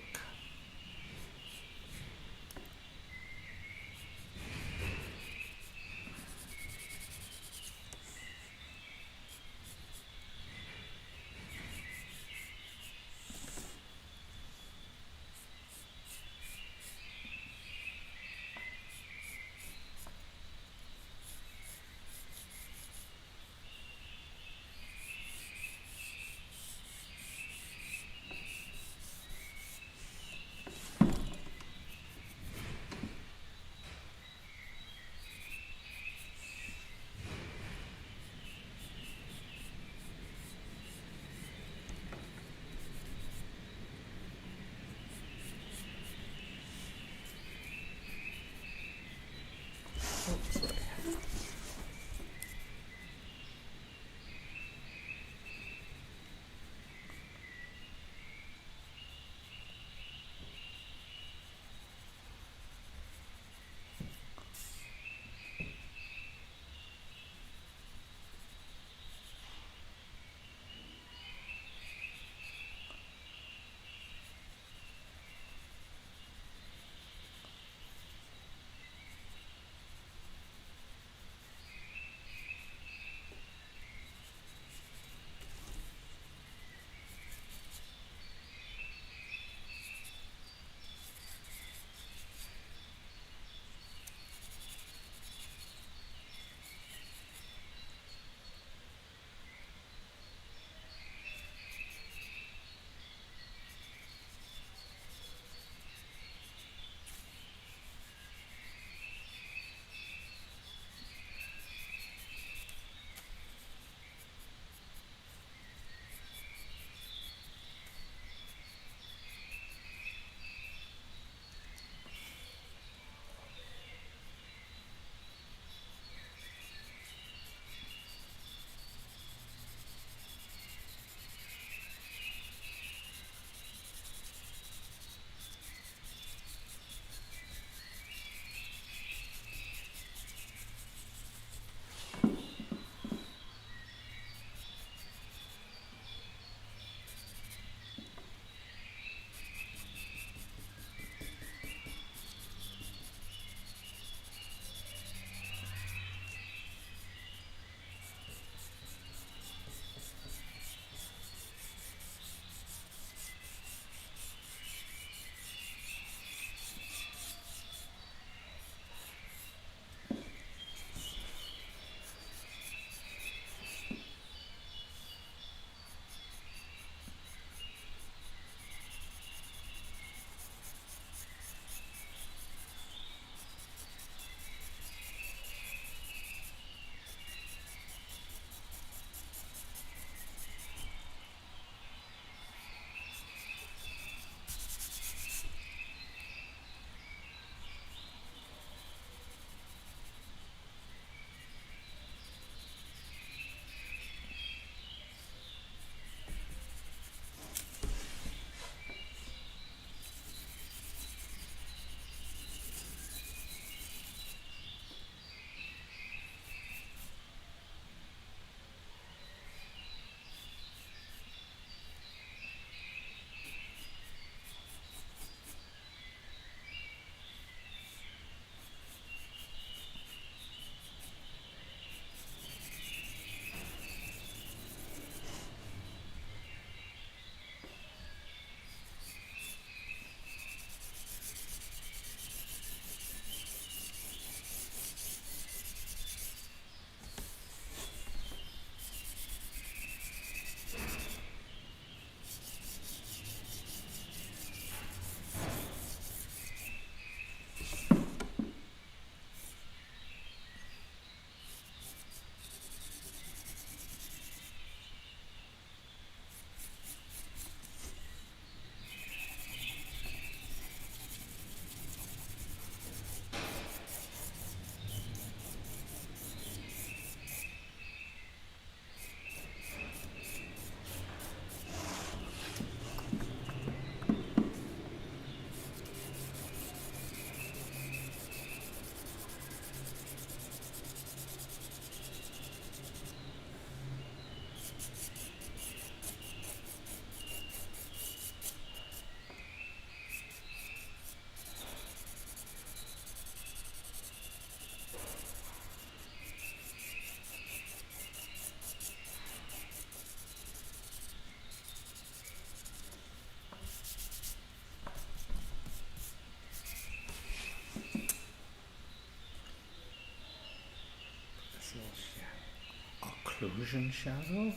occlusion shadow.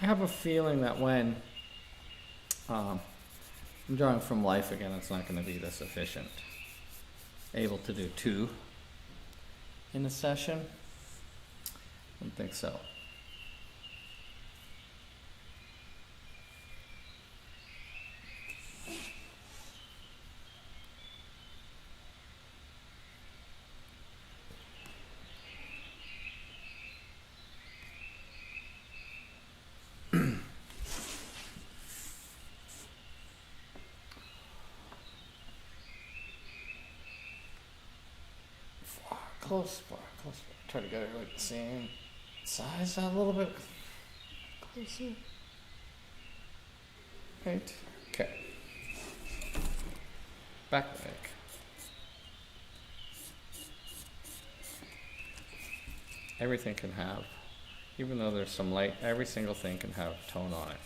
I have a feeling that when I'm drawing from life again, it's not going to be this efficient. Able to do 2 in a session? I don't think so. Close. Try to get it like the same size, a little bit closer. Right. Okay. Back leg. Everything can have, even though there's some light, every single thing can have tone on it.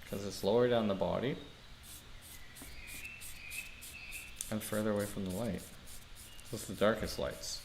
Because it's lower down the body and further away from the light. It's the darkest lights.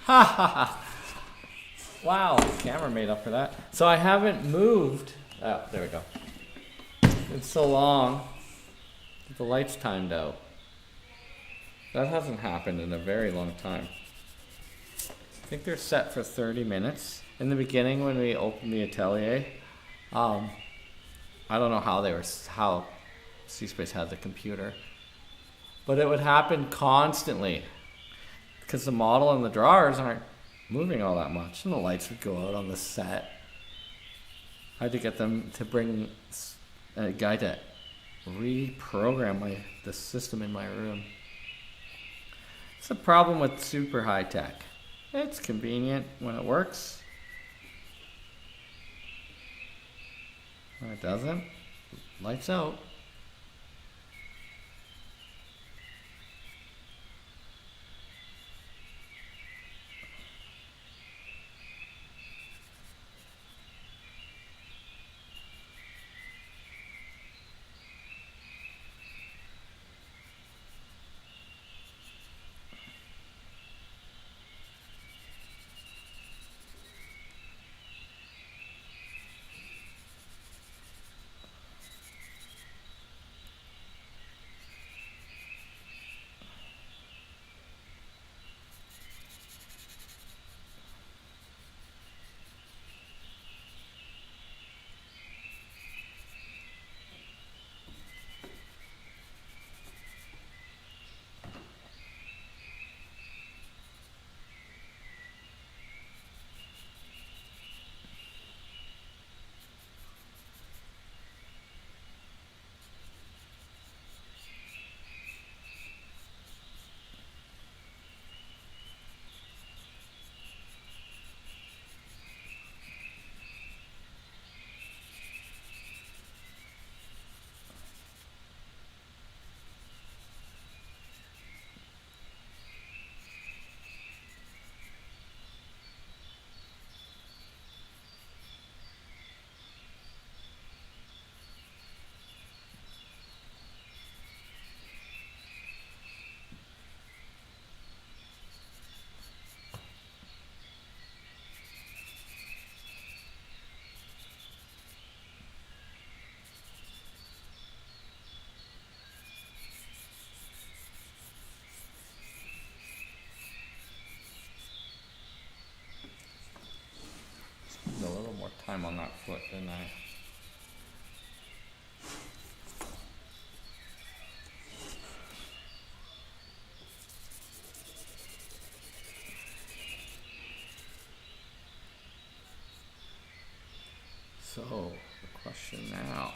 Ha ha ha. Wow, the camera made up for that. So I haven't moved. Oh, there we go. It's so long. The light's timed out. That hasn't happened in a very long time. I think they're set for 30 minutes. In the beginning, when we opened the Atelier, I don't know how C-Space had the computer, but it would happen constantly because the model and the drawers aren't moving all that much, and the lights would go out on the set. I had to get them to bring a guy to reprogram the system in my room. It's a problem with super high tech. It's convenient when it works. When it doesn't, lights out. A little more time on that foot, didn't I? So, the question now.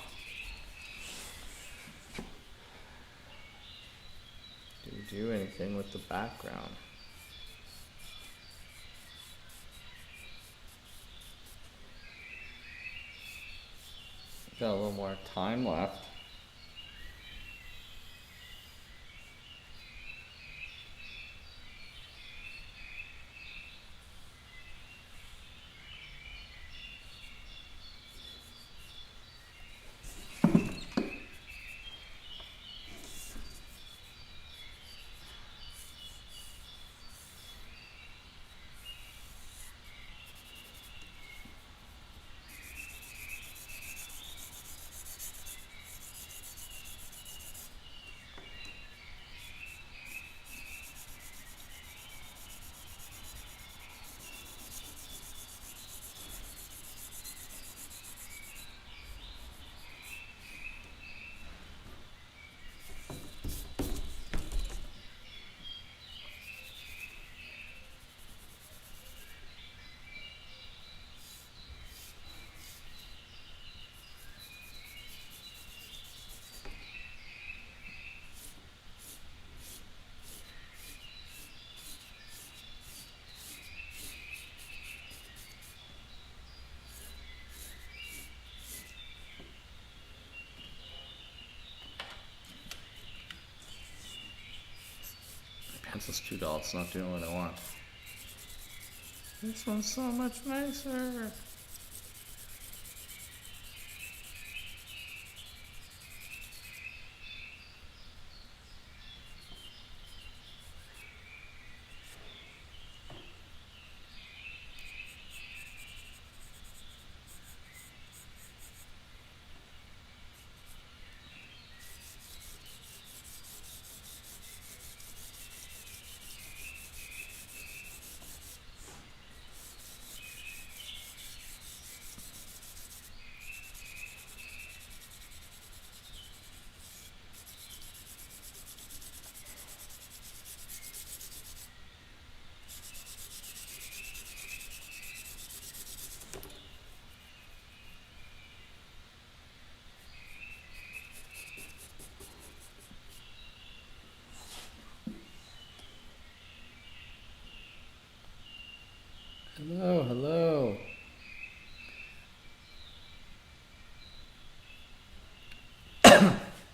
Do we do anything with the background? Got a little more time left. Pencil's too dull, it's not doing what I want. This one's so much nicer.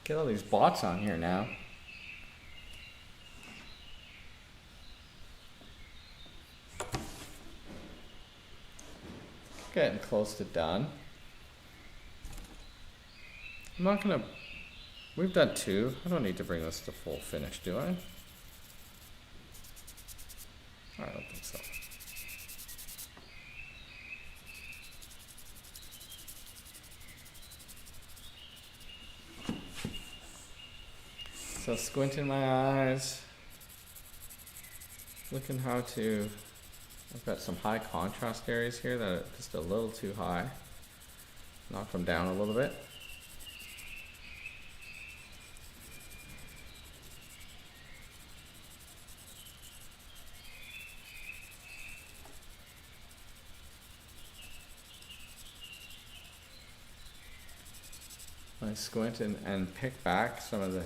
Get all these bots on here now. Getting close to done. I'm not gonna, we've done 2. I don't need to bring this to full finish, do I? I don't think so. So squinting my eyes, looking how to, I've got some high contrast areas here that are just a little too high. Knock them down a little bit. I squint and pick back some of the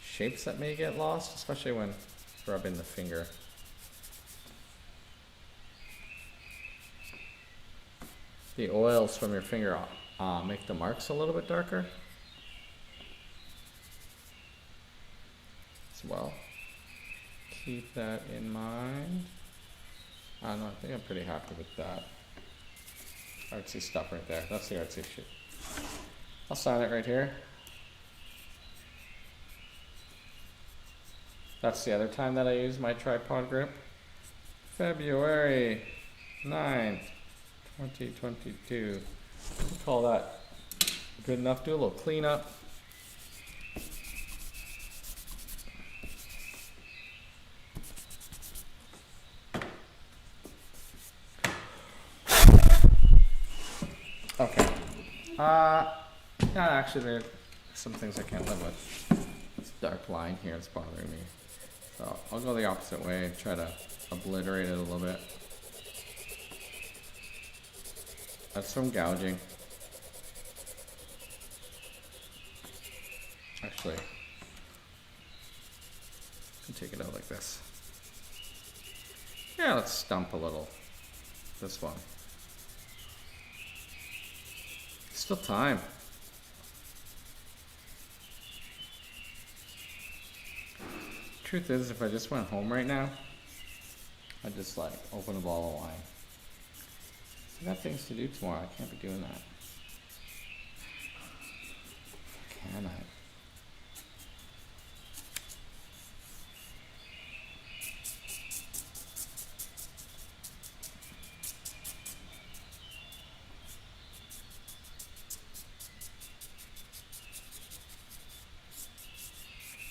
shapes that may get lost, especially when rubbing the finger. The oils from your finger make the marks a little bit darker as well. Keep that in mind. I don't know, I think I'm pretty happy with that. Artsy stuff right there. That's the artsy shit. I'll sign it right here. That's the other time that I use my tripod grip. February 9th, 2022. Call that good enough. Do a little cleanup. Okay. Yeah, actually there are some things I can't live with. This dark line here is bothering me. So I'll go the opposite way, try to obliterate it a little bit. That's from gouging. Actually, I can take it out like this. Yeah, let's stump a little. This one. Still time. Truth is, if I just went home right now, I'd just like open a bottle of wine. I got things to do tomorrow. I can't be doing that. Can I?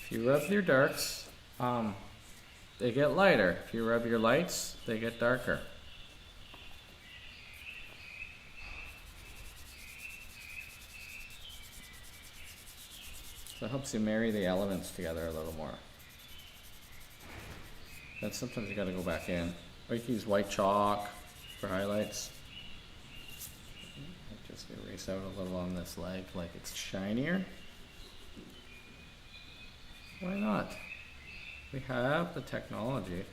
If you rub your darks, they get lighter. If you rub your lights, they get darker. So it helps you marry the elements together a little more. Then sometimes you gotta go back in. Or you can use white chalk for highlights. Just erase out a little on this leg like it's shinier. Why not? We have the technology.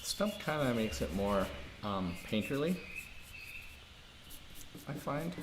Stump kind of makes it more painterly, I find.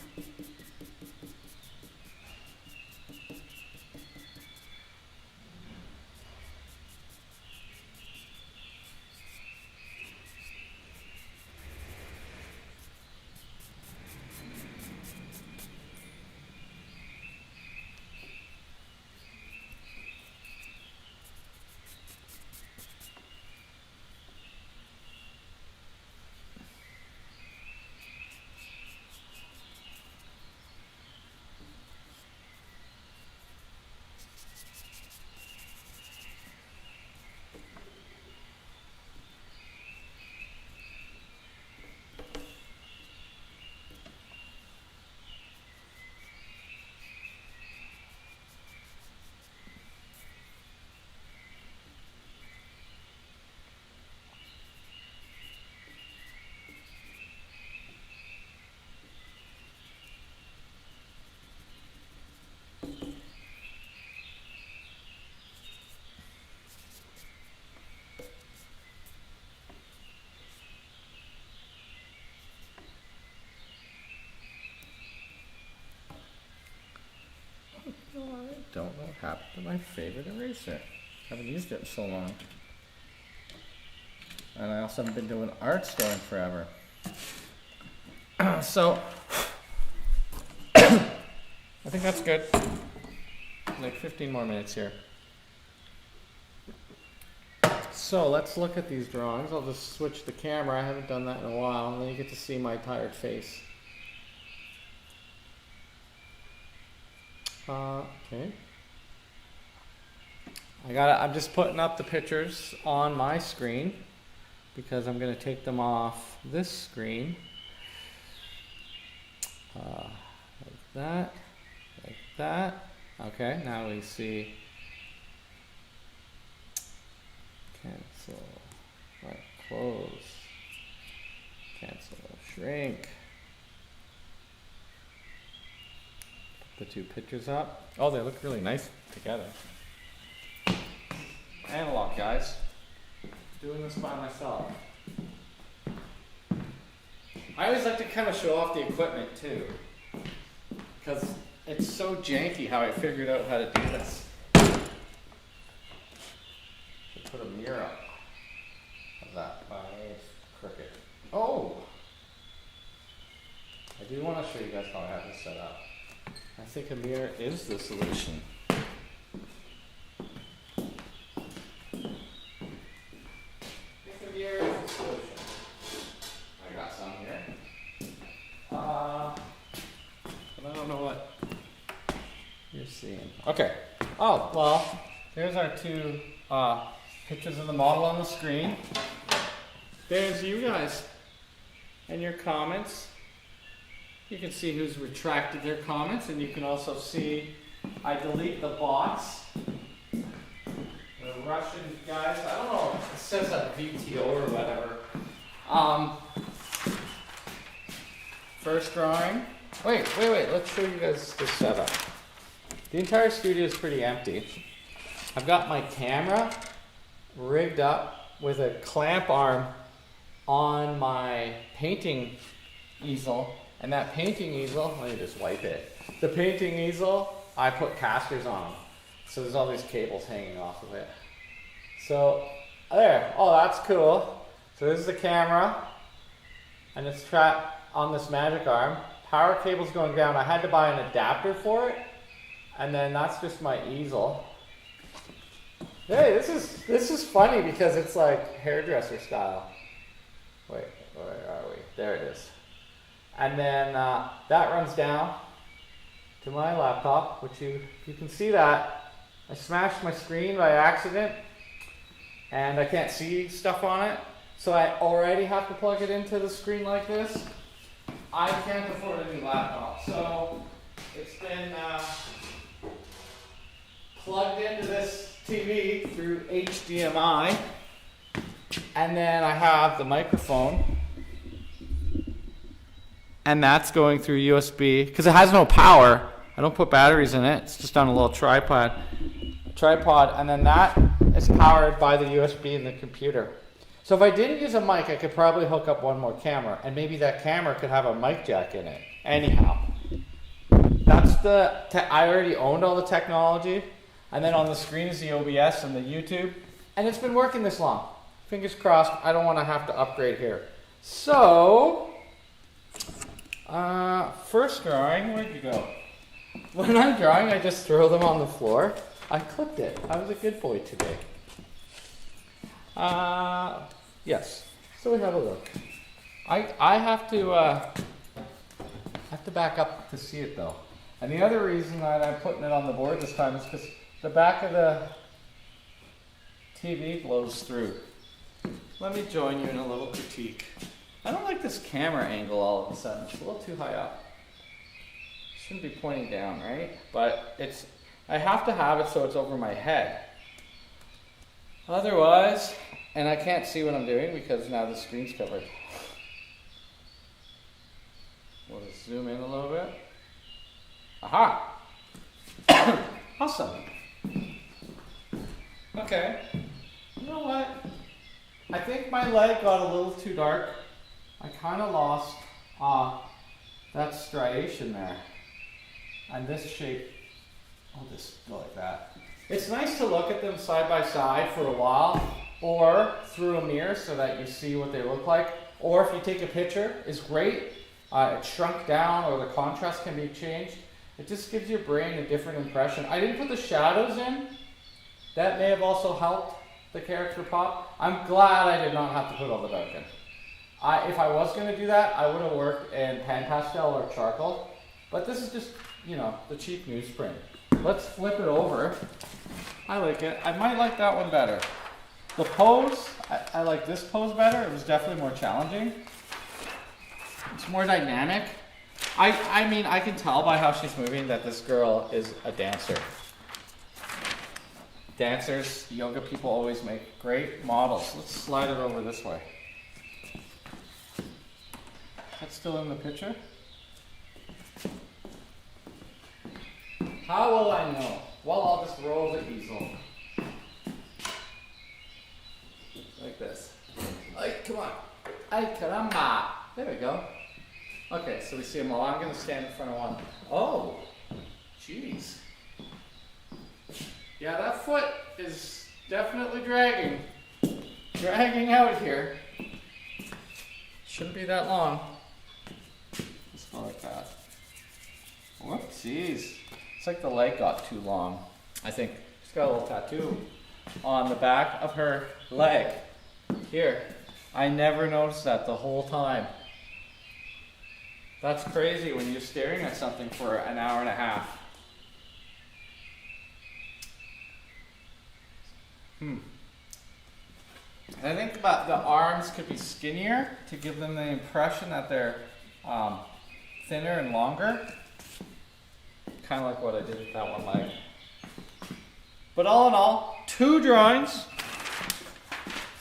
don't know what happened to my favorite eraser. I haven't used it in so long. And I also haven't been doing art store in forever. So, I think that's good. Like 15 more minutes here. So let's look at these drawings. I'll just switch the camera. I haven't done that in a while. And then you get to see my tired face. Okay. I'm just putting up the pictures on my screen because I'm going to take them off this screen. Like that. Like that. Okay, now we see cancel, right, close, cancel, shrink. Put the two pictures up. Oh, they look really nice together. Analog, guys. Doing this by myself. I always like to kind of show off the equipment too, because it's so janky how I figured out how to do this. Should put a mirror up of that. It's crooked. Oh! I do want to show you guys how I have this set up. I think a mirror is the solution. I think a mirror is the solution. I got some here. But I don't know what you're seeing. Okay. Oh, well, there's our two pictures of the model on the screen. There's you guys and your comments. You can see who's retracted their comments, and you can also see I delete the bots. The Russian guys, I don't know, it says a VTO or whatever. First drawing. Wait, let's show you guys the setup. The entire studio is pretty empty. I've got my camera rigged up with a clamp arm on my painting easel. And that painting easel, let me just wipe it. The painting easel, I put casters on. So there's all these cables hanging off of it. So, there, oh that's cool. So this is the camera, and it's trapped on this magic arm. Power cable's going down. I had to buy an adapter for it. And then that's just my easel. Hey, this is funny because it's like hairdresser style. Wait, where are we? There it is. And then that runs down to my laptop, which you can see that. I smashed my screen by accident, and I can't see stuff on it. So I already have to plug it into the screen like this. I can't afford a new laptop. So it's been plugged into this TV through HDMI. And then I have the microphone. And that's going through USB, because it has no power. I don't put batteries in it. It's just on a little tripod. And then that is powered by the USB in the computer. So if I didn't use a mic, I could probably hook up one more camera, and maybe that camera could have a mic jack in it. Anyhow, that's I already owned all the technology. And then on the screen is the OBS and the YouTube. And it's been working this long. Fingers crossed, I don't want to have to upgrade here. So, first drawing, where'd you go? When I'm drawing, I just throw them on the floor. I clipped it. I was a good boy today. Yes. So we have a look. I have to back up to see it though. And the other reason that I'm putting it on the board this time is because the back of the TV blows through. Let me join you in a little critique. I don't like this camera angle all of a sudden. It's a little too high up. Shouldn't be pointing down, right? But I have to have it so it's over my head. Otherwise, and I can't see what I'm doing because now the screen's covered. We'll just zoom in a little bit. Aha! Awesome. Okay. You know what? I think my leg got a little too dark. I kind of lost that striation there. And this shape I'll just go like that. It's nice to look at them side by side for a while, or through a mirror so that you see what they look like. Or if you take a picture, it's great. It's shrunk down, or the contrast can be changed. It just gives your brain a different impression. I didn't put the shadows in. That may have also helped the character pop. I'm glad I did not have to put all the dark in. If I was going to do that, I would have worked in pan pastel or charcoal. But this is just, you know, the cheap newsprint. Let's flip it over. I like it. I might like that one better. The pose, I like this pose better. It was definitely more challenging. It's more dynamic. I mean, I can tell by how she's moving that this girl is a dancer. Dancers, yoga people always make great models. Let's slide it over this way. That's still in the picture? How will I know? Well, I'll just roll the easel. Like this. Ay, come on. Ay, caramba. There we go. Okay, so we see them all. I'm going to stand in front of one. Oh, jeez. Yeah, that foot is definitely dragging. Dragging out here. Shouldn't be that long. Just go like that. Whoopsies. It's like the leg got too long. I think she's got a little tattoo on the back of her leg. Here. I never noticed that the whole time. That's crazy when you're staring at something for an hour and a half. I think about the arms could be skinnier to give them the impression that they're thinner and longer. Kind of like what I did with that one leg. But all in all, 2 drawings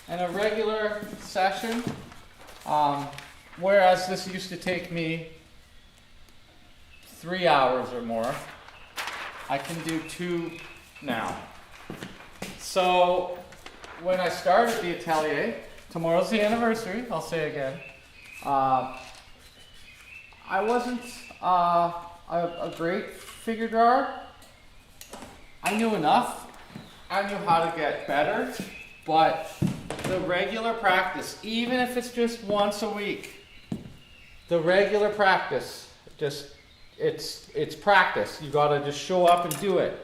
and a regular session. Whereas this used to take me 3 hours or more, I can do 2 now. So when I started the Atelier, tomorrow's the anniversary, I'll say again, I wasn't a great figure drawer. I knew enough. I knew how to get better, but the regular practice, even if it's just once a week, the regular practice, it's practice. You gotta just show up and do it,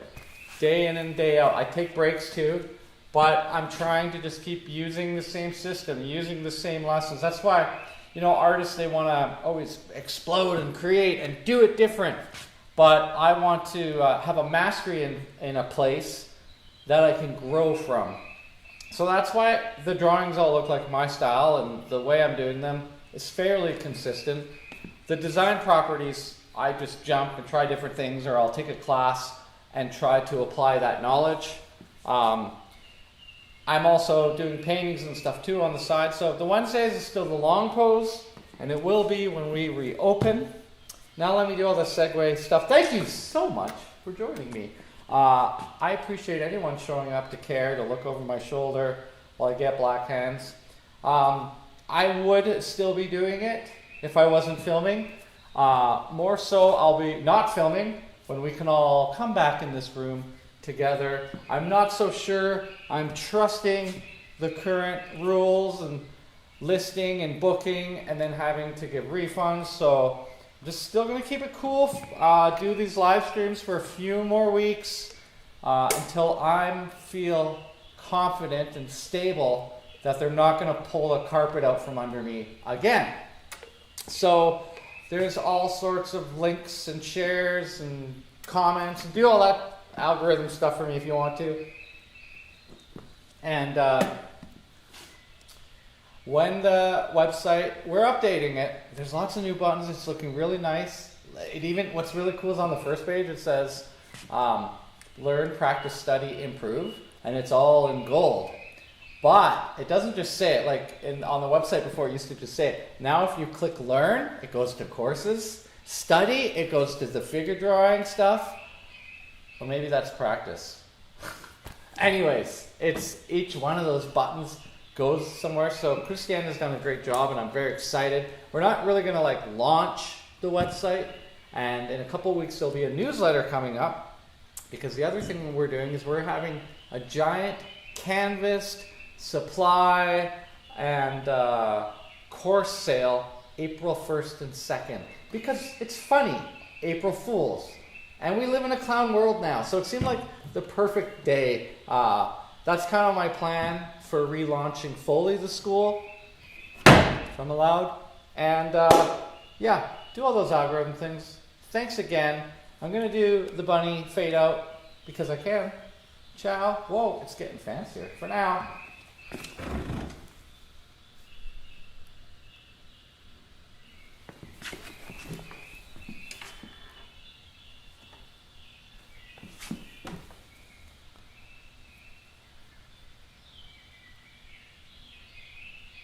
day in and day out. I take breaks too, but I'm trying to just keep using the same system, using the same lessons. That's why, you know, artists, they want to always explode and create and do it different. But I want to have a mastery in a place that I can grow from. So that's why the drawings all look like my style, and the way I'm doing them is fairly consistent. The design properties, I just jump and try different things, or I'll take a class and try to apply that knowledge. I'm also doing paintings and stuff too on the side. So the Wednesdays is still the long pose, and it will be when we reopen. Now let me do all the segue stuff. Thank you so much for joining me. I appreciate anyone showing up to care, to look over my shoulder while I get black hands. I would still be doing it if I wasn't filming. More so, I'll be not filming when we can all come back in this room together. I'm not so sure I'm trusting the current rules and listing and booking and then having to give refunds. So I'm just still going to keep it cool. Do these live streams for a few more weeks until I feel confident and stable that they're not going to pull a carpet out from under me again. So there's all sorts of links and shares and comments, and do all that algorithm stuff for me if you want to. And when the website, we're updating it, there's lots of new buttons. It's looking really nice. It even, what's really cool is on the first page it says learn, practice, study, improve, and it's all in gold. But it doesn't just say it like on the website before. It used to just say it. Now if you click learn, it goes to courses. Study, it goes to the figure drawing stuff. Well, maybe that's practice. Anyways, it's each one of those buttons goes somewhere. So Christiane has done a great job, and I'm very excited. We're not really going to launch the website, and in a couple of weeks there'll be a newsletter coming up, Because the other thing we're doing is we're having a giant canvassed supply and course sale April 1st and 2nd. Because it's funny, April Fools. And we live in a clown world now, so it seemed like the perfect day. That's kind of my plan for relaunching Foley the school, if I'm allowed. And yeah, do all those algorithm things. Thanks again. I'm going to do the bunny fade out because I can. Ciao. Whoa, it's getting fancier. For now.